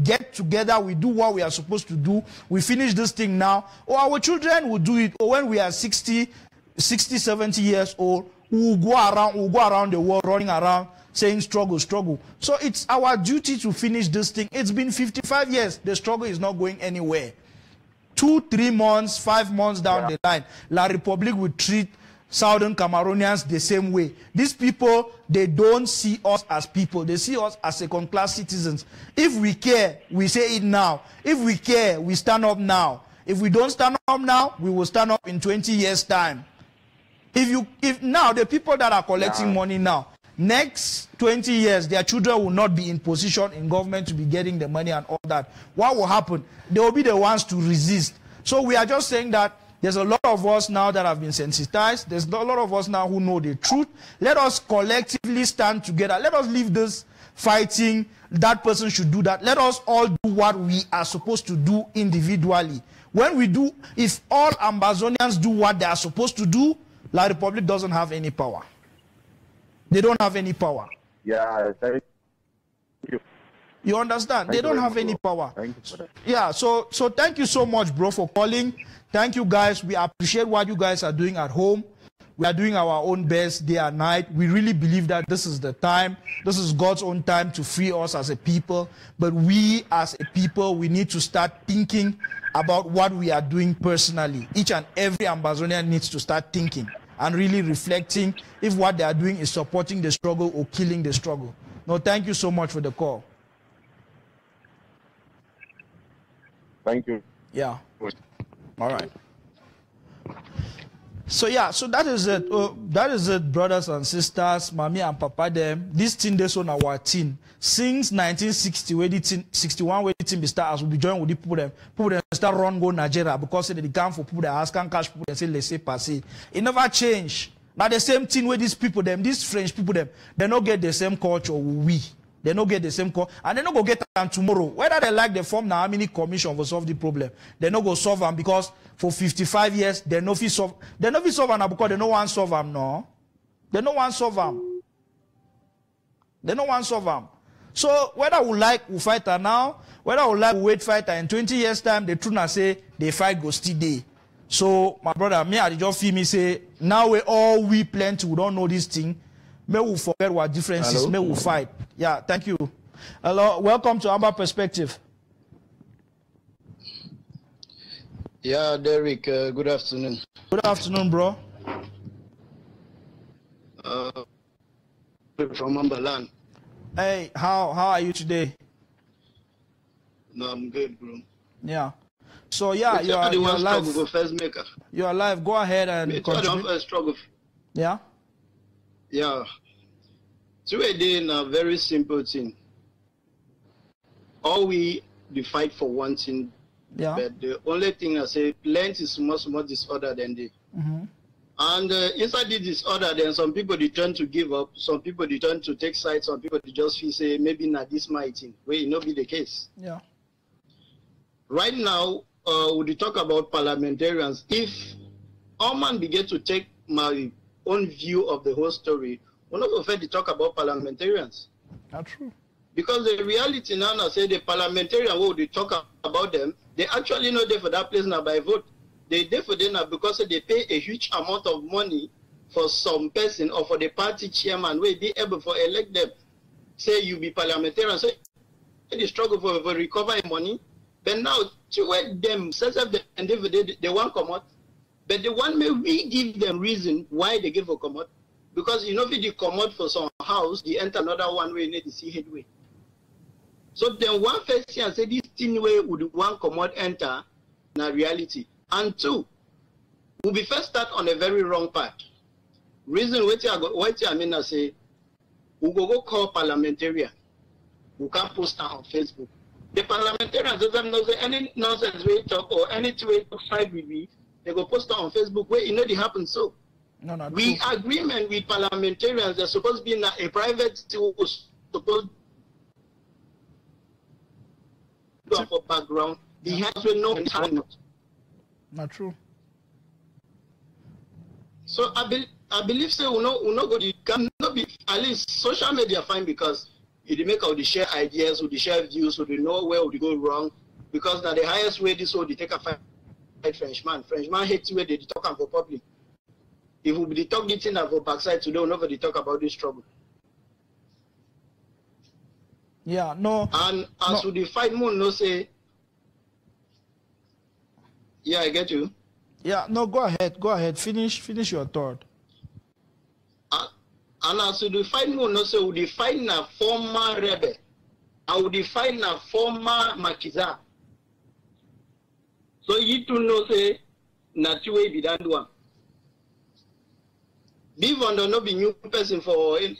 get together, we do what we are supposed to do, we finish this thing now, or our children will do it, or when we are 60, 70 years old, we'll go around the world running around saying struggle, struggle. So it's our duty to finish this thing. It's been 55 years. The struggle is not going anywhere. 2, 3 months, 5 months down the line, La Republique will treat Southern Cameroonians the same way. These people, they don't see us as people. They see us as second-class citizens. If we care, we say it now. If we care, we stand up now. If we don't stand up now, we will stand up in 20 years' time. If now, the people that are collecting money now, next 20 years, their children will not be in position in government to be getting the money and all that. What will happen? They will be the ones to resist. So we are just saying that there's a lot of us now that have been sensitized. There's a lot of us now who know the truth. Let us collectively stand together. Let us leave this fighting. That person should do that. Let us all do what we are supposed to do individually. When we do, if all Ambazonians do what they are supposed to do, La Republique doesn't have any power. They don't have any power. Yeah, thank you. You understand? They don't have any power. Thank you for that. Yeah, so thank you so much, bro, for calling. Thank you, guys. We appreciate what you guys are doing at home. We are doing our own best day and night. We really believe that this is the time. This is God's own time to free us as a people. But we, as a people, we need to start thinking about what we are doing personally. Each and every Ambazonian needs to start thinking and really reflecting if what they are doing is supporting the struggle or killing the struggle. No, thank you so much for the call. Thank you. Yeah. All right. So yeah, so that is it. That is it, brothers and sisters, mommy and papa them. This thing they on our team since 1960, where the team 61, where the team start as we be joined with the people them start run go Nigeria because they come for people that ask and cash people they say laissez passer. It never change. Now the same thing with these people them, these French people them, they don't get the same culture we. They don't get the same call, and they don't go get them tomorrow. Whether they like the form now, how many commission for solve the problem, they don't go solve them because for 55 years they no fit solve. They no fit solve them because they no want solve them. No, they no want solve them. They no want solve them. So whether we like we fight her now, whether we like we wait fight her in 20 years time, the truth na say they fight go still day. So my brother, me I just feel me say now we plenty we don't know this thing. May we forget what differences, may we fight. Yeah, thank you. Hello, welcome to Amba Perspective. Yeah, Derric, good afternoon. Good afternoon, bro. From Amba land. Hey, how are you today? No, I'm good, bro. Yeah. So yeah, you are live. You are live. Go ahead and contribute. Struggle. Yeah. Yeah. So we're doing a very simple thing. All we fight for one thing. Yeah. But the only thing I say, plenty is much more disorder than they. Mm-hmm. And inside the disorder, then some people they turn to give up. Some people they turn to take sides. Some people they just feel say maybe not this my thing. Where it not be the case. Yeah. Right now, we talk about parliamentarians. If all man begin to take my own view of the whole story, we're not going to talk about parliamentarians. That's true. Because the reality now, I say the parliamentarian, what they talk about them, they actually not there for that place now by vote. They there for them now because they pay a huge amount of money for some person or for the party chairman where they able to elect them. Say you be parliamentarian, so they struggle for recovering money. But now, to wait them, and they want come out. But the one may we give them reason why they give a come out. because you know if you come out for some house, they enter another one way, need to see headway. So then one first thing I say this thing way would one come out enter na reality. And two, we'll be first start on a very wrong path. Reason what I mean I say we go call parliamentarian. We can't post on Facebook. The parliamentarians doesn't know any nonsense way talk or any way to side with me. They go post on Facebook where you know they happen so. No, not we true. agreement with parliamentarians. They're supposed to be in a private supposed to for background. He has to know not. Not true. So I believe so. We know it cannot be at least social media fine because it make out the share ideas, or the share views, so they know where would go wrong. Because now the highest way this would take a fight Frenchman. Frenchman hates where they talk for public. If we be talk the thing for backside today, we'll nobody talk about this trouble. Yeah, no. And as with the fight moon, no say. Yeah, I get you. Yeah, no, go ahead. Finish your thought. And as we define moon, no say we define a former rebel. And we define a former Makiza. So you two know say not way be done one. Be one no be new person for it.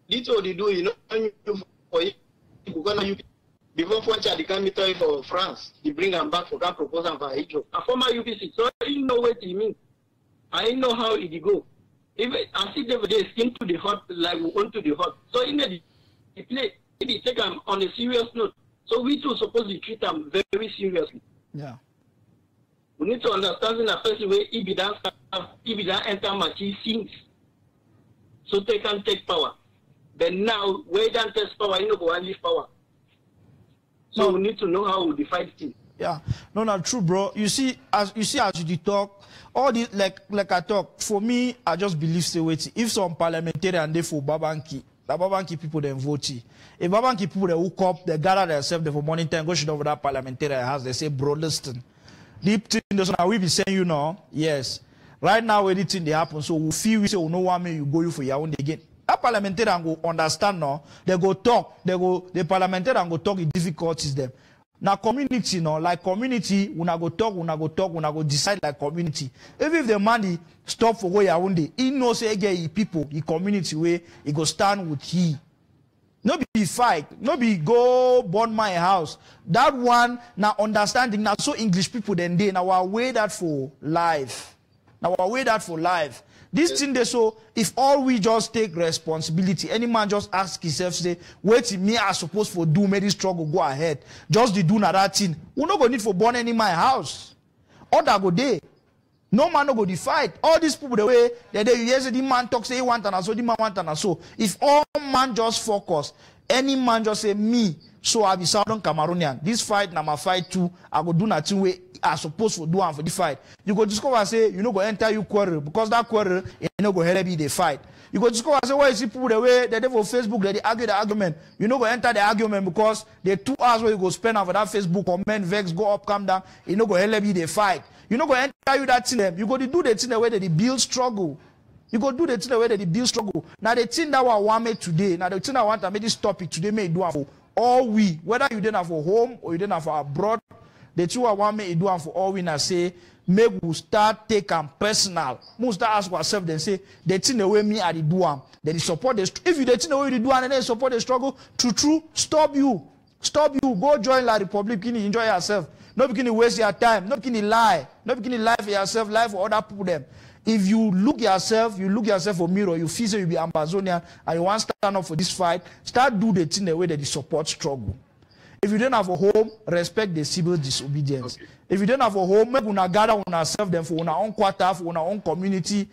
This what they do, you know, for it. Before French they come to for France, they bring them back for that proposal for Hitler. A former UPC, so I didn't know what it means. I didn't know how it go. Even I see they skin to the hot like we want to the hot. So in the play, they take them on a serious note. So we too supposed to treat them very seriously. Yeah. We need to understand in a person way if it don't enter Machi things. So they can take power. Then now where they don't test power, you know go and leave power. So we need to know how we define things. Yeah, no, not true, bro. You see, as you talk, all this like I talk. For me, I just believe say wait. If some parliamentarian they for Babanki, the Babanki people then vote. If Babanki people they hook up, they gather themselves for morning time, go shoot over that parliamentarian house. They say, bro, listen, deep thing. That's what we be saying, you know. Yes, right now anything they happen, so we feel we say, oh no one may you go you for your own again. That parliamentarian go understand now. They go talk. The parliamentarian go talk the difficulties them. Now community, no, like community, we go talk, we go decide like community. Even if the money stop for where one day, he knows say again people, the community way, he go stand with he. No be fight, no be go burn my house. That one now understanding now so English people then they now our way that for life. Now our way that for life. This thing they so if all we just take responsibility, any man just ask himself, say, wait me I supposed for do make this struggle go ahead. Just the do another thing. We no go need for burn any my house. Other go day. No man no go the fight. All these people the way that they hear the man talk say he want and so the man want and so. If all man just focus, any man just say me, so I be Southern Cameroonian. This fight na my fight too. I go do nothing way I supposed to do and for the fight. You go discover say you no go enter you quarrel because that quarrel you no go help be the fight. You go discover say why you see people the way they for Facebook they argue the argument. You no go enter the argument because the 2 hours where you go spend over that Facebook comment vex go up come down. You no go help be the fight. You no go enter you that thing. You go to do the thing the way that they build struggle. You go do the thing the way that they build struggle. Now the thing that we want me today. Now the thing I want to make this topic today may do for all we, whether you didn't have for home or you didn't have for abroad, the two I want me to do for all we now say, make we start take them personal. Most start ask ourselves then say, the thing the way me I do am, then support the if you the thing the way you do and then support the struggle, true, stop you, go join La Republic, enjoy yourself. Not begin to waste your time, not begin to lie for yourself, lie for other people them. If you look yourself for mirror, you feel say you be Amazonian and you want to stand up for this fight, start do the thing the way that you support struggle. If you don't have a home, respect the civil disobedience. Okay. If you don't have a home, make una gather on ourselves them for our own quarter, for our own community.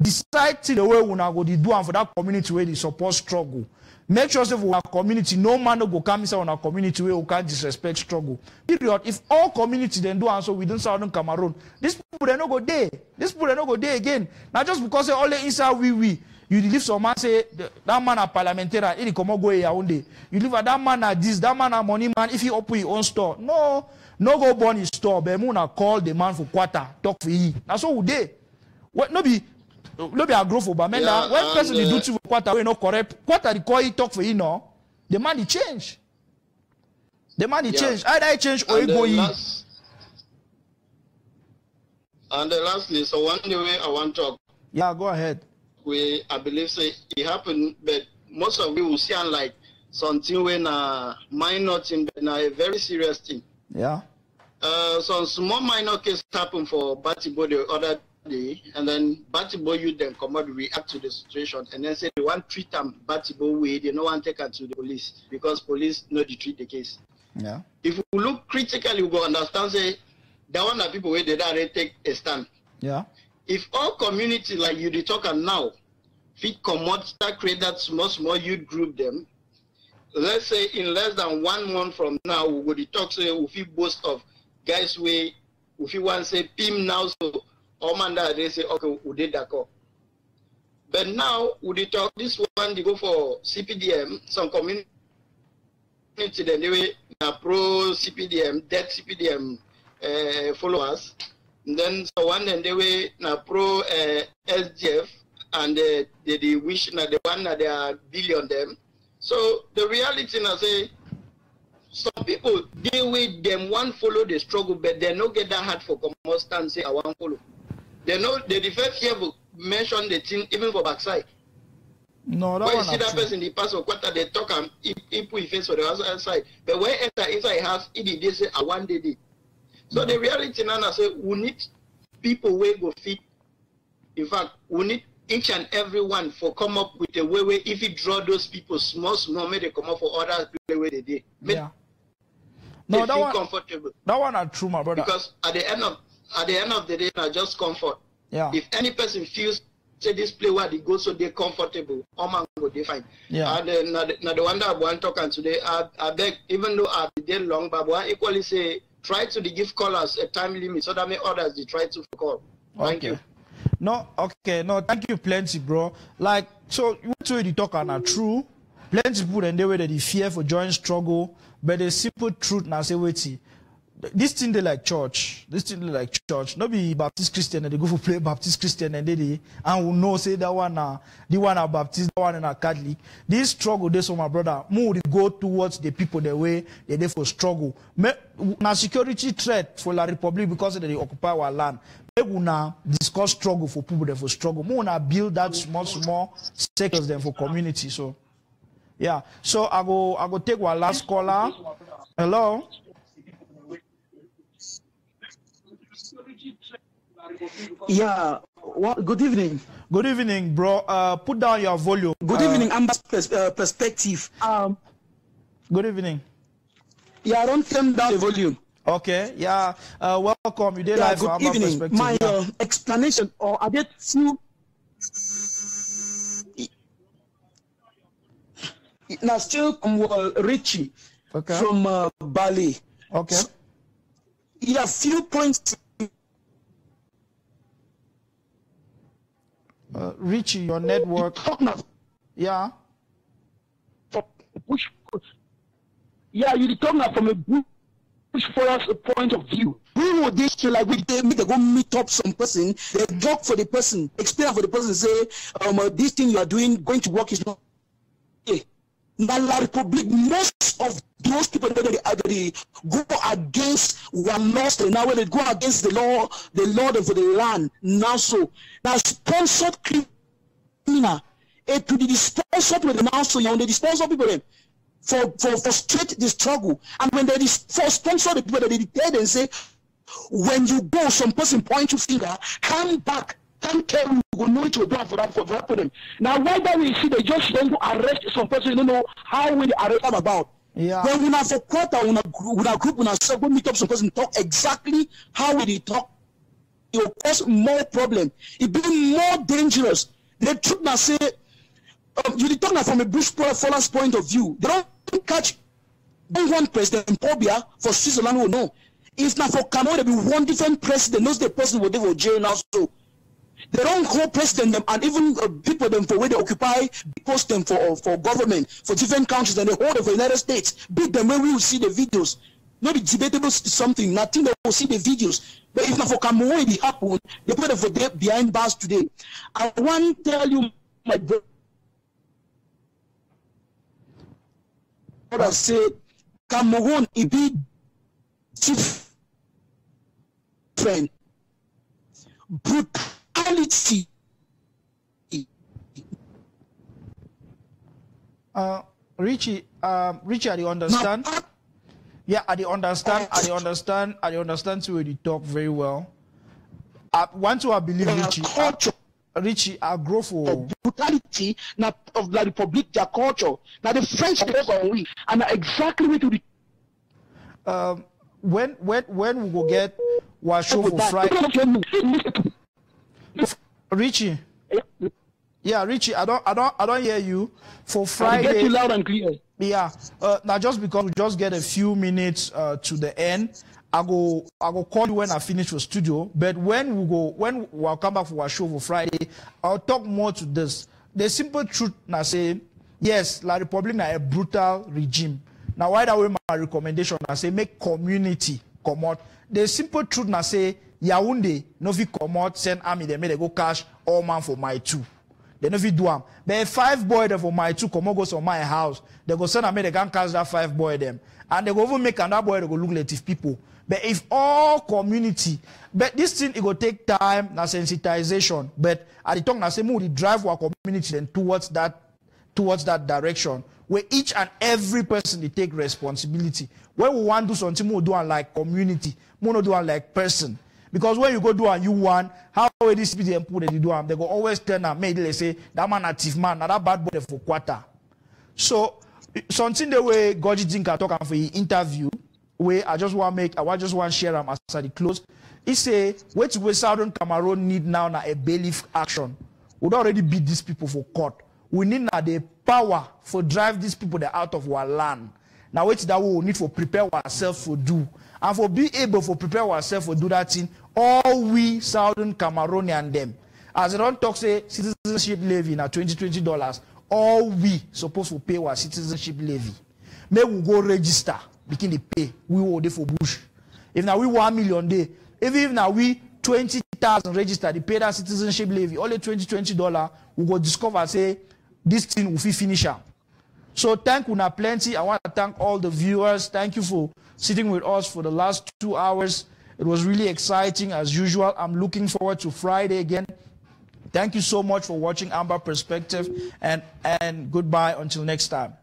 Decide the way una go do and for that community where they support struggle. Make sure for our community, no man no go come inside on our community where we can't disrespect struggle. Period. If all community then do and so within Southern Cameroon, these people they no go there. These people they no go there again. Now just because they all inside we. You leave some man say that man a parliamentarian, he come go here one day. You leave that man a this, that man a money man. If he open his own store, no go burn his store. But muna call the man for quarter, talk for he. Now so would they? What no be no be a grow for Bamenda. When person they do to quarter we no correct. Quarter the call he talk for you know. The man he change. The man he change. Either I change or he go in. And lastly, so one way I want to talk. Yeah, go ahead. I believe say it happened, but most of you will see like something when minor thing, but now a very serious thing. Yeah. Some small minor case happened for Batibo the other day, and then Batibo you then come out react to the situation, and then say they want to treat them Batibo way, they no want to take her to the police because police know they treat the case. Yeah. If we look critically, we go understand say that one that people where they take a stand. Yeah. If all community like you the talker now fit commot start create that small youth group them, let's say in less than 1 month from now we go the talk say we fit boast of guys we fit want say PIM now so all man that they say okay we did that call. But now we the talk this one they go for CPDM, some community then they way pro CPDM, dead CPDM followers. And then so one then they were na pro SGF and they wish na the one that they are billion them. So the reality na say some people they with them one follow the struggle, but they no get that hard for common stand say I want follow. They know they the first year mention the thing even for backside. No, that when one you see that person the pass or quarter they talk and he put his face for the other side. But when enter inside house, they say I want they did. So the reality now I say we need people where go fit. In fact, we need each and every one for come up with a way where if you draw those people small, make they come up for other people where they did. Yeah. No, that feel one comfortable. That one are true, my brother. Because at the end of the day, not just comfort. Yeah. If any person feels say this play where they go so they're comfortable, all man go they fine. Yeah. And then now the one that I want talking today, I beg, even though I've been long, but I equally say try to give callers a time limit so that may others they try to call. Thank you. No, okay, no, thank you plenty, bro. Like, so you two the talk are true. Plenty people and they were the fear for joint struggle, but the simple truth now say wait. This thing they like church. This thing they like church. Not be Baptist Christian and they go for play Baptist Christian and they and we know say that one the one are Baptist, that one are Catholic. This struggle, this one my brother, more go towards the people the way they for struggle. Now security threat for La Republic because they occupy our land. They will now discuss struggle for people that for struggle. More now build that small sectors then for community. So yeah. So I go take one last caller. Hello. Yeah. Well, good evening. Good evening, bro. Put down your volume. Good evening, Amba's perspective. Good evening. Yeah, I don't turn down the volume. Okay. Yeah. Welcome. You did live for Good evening. perspective. My explanation, or I get two. Now still Richie from Bali. Okay. So, yeah, few points. Richie, your network. Yeah. Yeah, you're talking from a bush forest point of view. Who would they feel like they go meet up some person, they talk for the person, explain for the person, say, this thing you are doing, going to work is not. Now, La Republic, most of those people that they go against one laws, now when they go against the law for the land, now so. Now, sponsored criminal, to the sponsored with the now so, you know, they sponsor people then for straight the struggle. And when they sponsor the people that they tell them, say, when you go, some person point your finger, come back. Can't tell you will know it will do for that for them. Now why don't we see they just don't go arrest some person, you don't know how will they arrest them about. Yeah. When we have a quarter, when a group, when a circle meet up some person talk exactly how will they talk, it will cause more problem. It be more dangerous. The truth now say you talk now from a bush followers point of view. They don't catch one President Pobia for Switzerland will know. If not for Cameroon, there be one different president, knows the person will go jail now so. They don't hold president them and even people them for where they occupy post them for government for different countries and they hold them for the United States. Beat them when we will see the videos. not be debatable something. Nothing they will see the videos. But if not for Cameroon, it happen. They put it for behind bars today. I want to tell you, my brother, I say Cameroon, it be different. Brutality. Richie, I understand. Yeah, I understand. I understand to you talk very well. I want to believe Richie. Richie, I grow for brutality now of the Republic, their culture. Now the French are we, and exactly what to the when we go get what show for Friday. Richie. Yeah, Richie, I don't hear you. For Friday. I get you loud and clear. Yeah. Now just because we just get a few minutes to the end, I go call you when I finish the studio. But when we'll come back for our show for Friday, I'll talk more to this. The simple truth now say, yes, La Republic na a brutal regime. Now why that way my recommendation I say make community come out. The simple truth now say Yaoundé no fit come out, send army they make they go cash all man for my two. They no fit do am. But 5 boy there for my two come on go to my house. They go send me they can catch that 5 boy them. And they go even make another boy they go look like people. But if all community, but this thing it go take time, na sensitization. But at the time na say we drive our community then towards that direction where each and every person they take responsibility. When we want to do something, we do it like community, we not do it like person. Because when you go do and you want, how will this be the input that you do? They go always turn and make they say that man a thief man, that bad boy for quarter. So something the way Goji Dinka talk for the interview, where I just want to share them as the close. He say what Southern Cameroon need now a bailiff action. We don't already beat these people for court. We need now the power for drive these people out of our land. Now what that we need for prepare ourselves for do. And for be able to prepare ourselves for do that thing, all we Southern Cameroonian them. As they don't talk say citizenship levy na $20, all we supposed to pay our citizenship levy. May we go register, begin the pay. We will day for bush. If now we 1 million day, if now we 20,000 register, they pay that citizenship levy, only $20, we go discover say this thing will finish up. So thank you now plenty. I want to thank all the viewers. Thank you for sitting with us for the last 2 hours. It was really exciting as usual. I'm looking forward to Friday again. Thank you so much for watching Amba Perspective and goodbye until next time.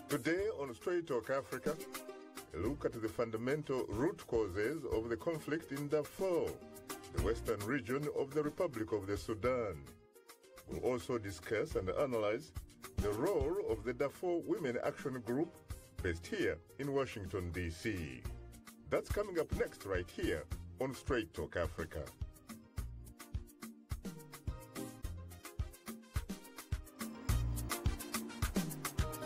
Today on Straight Talk Africa, a look at the fundamental root causes of the conflict in Darfur, the western region of the Republic of the Sudan. We'll also discuss and analyze the role of the Darfur Women Action Group based here in Washington, D.C. That's coming up next right here on Straight Talk Africa.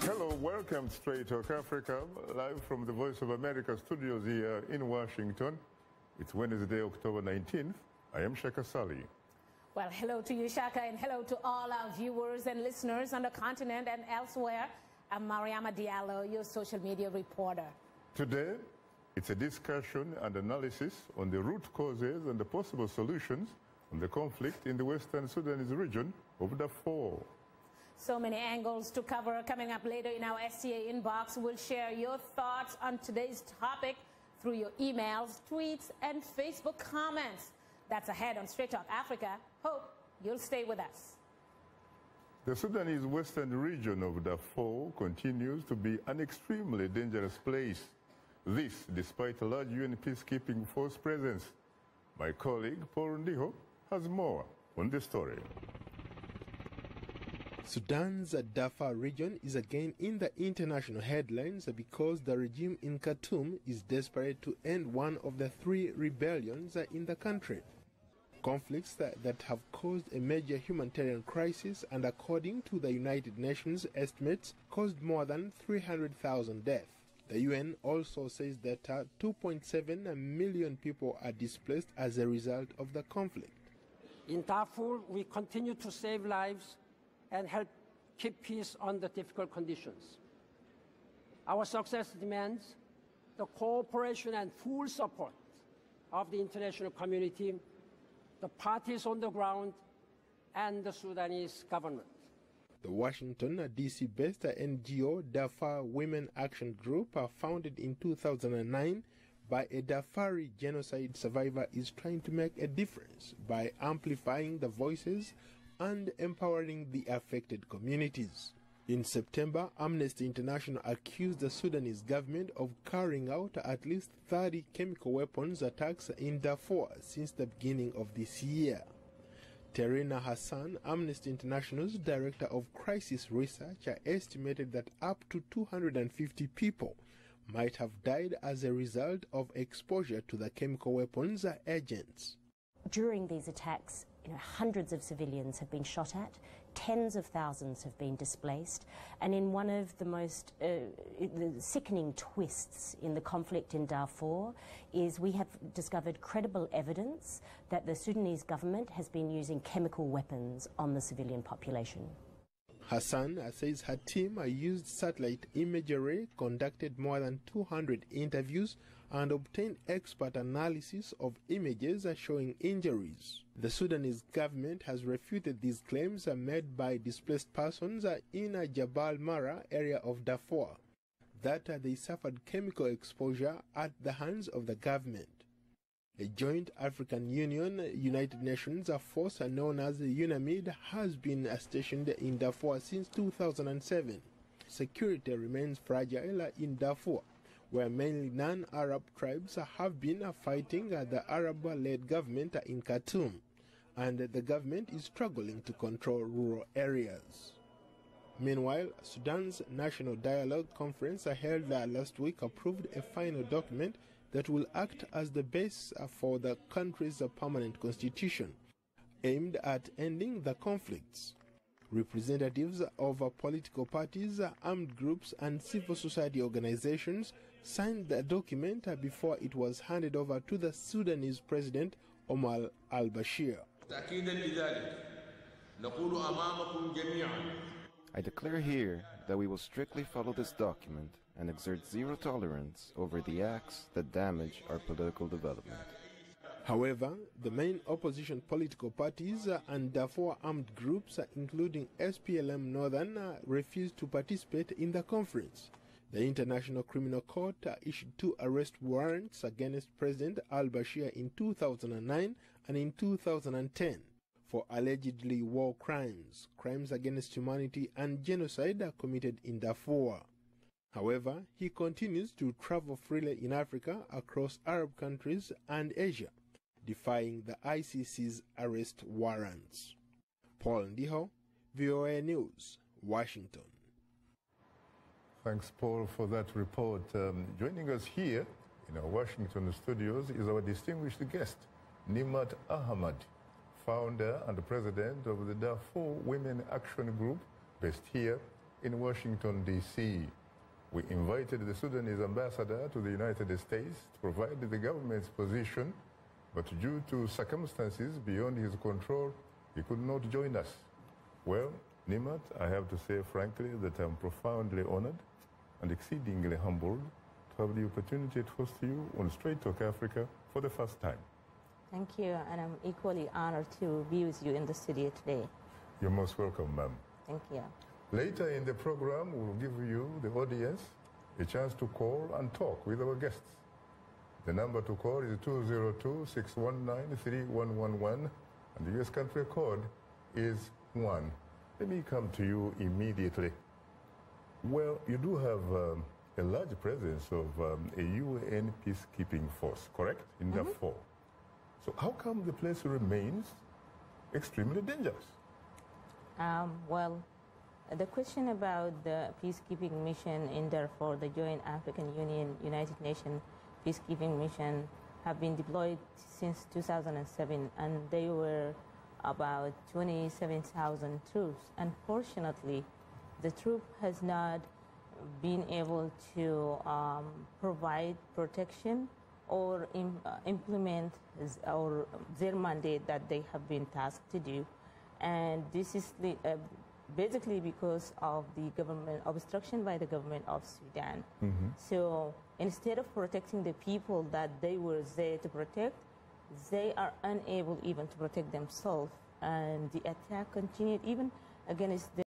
Hello, welcome to Straight Talk Africa, live from the Voice of America studios here in Washington. It's Wednesday, October 19th. I am Shaka Sali. Well, hello to you, Shaka, and hello to all our viewers and listeners on the continent and elsewhere. I'm Mariama Diallo, your social media reporter. Today, it's a discussion and analysis on the root causes and the possible solutions on the conflict in the Western Sudanese region of Darfur. So many angles to cover. Coming up later in our SCA inbox, we'll share your thoughts on today's topic through your emails, tweets, and Facebook comments. That's ahead on Straight Talk Africa. Hope you'll stay with us. The Sudanese western region of Darfur continues to be an extremely dangerous place. This despite a large UN peacekeeping force presence. My colleague Paul Ndiho has more on this story. Sudan's Darfur region is again in the international headlines because the regime in Khartoum is desperate to end one of the 3 rebellions in the country. Conflicts that have caused a major humanitarian crisis and, according to the United Nations estimates, caused more than 300,000 deaths. The UN also says that 2.7 million people are displaced as a result of the conflict. In Darfur, we continue to save lives and help keep peace under difficult conditions. Our success demands the cooperation and full support of the international community, the parties on the ground, and the Sudanese government. The Washington, D.C.-based NGO Darfur Women Action Group, founded in 2009 by a Darfuri genocide survivor, is trying to make a difference by amplifying the voices and empowering the affected communities. In September, Amnesty International accused the Sudanese government of carrying out at least 30 chemical weapons attacks in Darfur since the beginning of this year. Terina Hassan, Amnesty International's Director of Crisis Research, estimated that up to 250 people might have died as a result of exposure to the chemical weapons agents. During these attacks, hundreds of civilians have been shot at, tens of thousands have been displaced, and in one of the most sickening twists in the conflict in Darfur is we have discovered credible evidence that the Sudanese government has been using chemical weapons on the civilian population. Hassan says her team used satellite imagery, conducted more than 200 interviews, and obtained expert analysis of images showing injuries. The Sudanese government has refuted these claims made by displaced persons in Jabal Mara area of Darfur, that they suffered chemical exposure at the hands of the government. A joint African Union United Nations force known as UNAMID has been stationed in Darfur since 2007. Security remains fragile in Darfur, where mainly non-Arab tribes have been fighting the Arab-led government in Khartoum, and the government is struggling to control rural areas. Meanwhile, Sudan's National Dialogue Conference held last week approved a final document that will act as the base for the country's permanent constitution, aimed at ending the conflicts. Representatives of political parties, armed groups, and civil society organizations signed the document before it was handed over to the Sudanese President Omar al-Bashir. I declare here that we will strictly follow this document and exert zero tolerance over the acts that damage our political development. However, the main opposition political parties and Darfur armed groups, including SPLM Northern, refused to participate in the conference. The International Criminal Court issued 2 arrest warrants against President al-Bashir in 2009 and in 2010 for allegedly war crimes, crimes against humanity, and genocide committed in Darfur. However, he continues to travel freely in Africa, across Arab countries, and Asia, defying the ICC's arrest warrants. Paul Ndiho, VOA News, Washington. Thanks, Paul, for that report. Joining us here in our Washington studios is our distinguished guest, Nimat Ahmad, founder and president of the Darfur Women Action Group, based here in Washington, D.C. We invited the Sudanese ambassador to the United States to provide the government's position, but due to circumstances beyond his control, he could not join us. Well, Nimat, I have to say frankly that I'm profoundly honored and exceedingly humbled to have the opportunity to host you on Straight Talk Africa for the first time. Thank you, and I'm equally honored to be with you in the studio today. You're most welcome, ma'am. Thank you. Later in the program, we'll give you, the audience, a chance to call and talk with our guests. The number to call is 202-619-3111, and the U.S. country code is 1. Let me come to you immediately. Well, you do have a large presence of a UN peacekeeping force, correct, in Darfur. So how come the place remains extremely dangerous? Well, the question about the peacekeeping mission in Darfur, the Joint African Union, United Nations peacekeeping mission, have been deployed since 2007, and they were about 27,000 troops. Unfortunately, the troop has not been able to provide protection or implement their mandate that they have been tasked to do. And this is basically because of the government obstruction by the government of Sudan. So instead of protecting the people that they were there to protect, they are unable even to protect themselves. And the attack continued even against the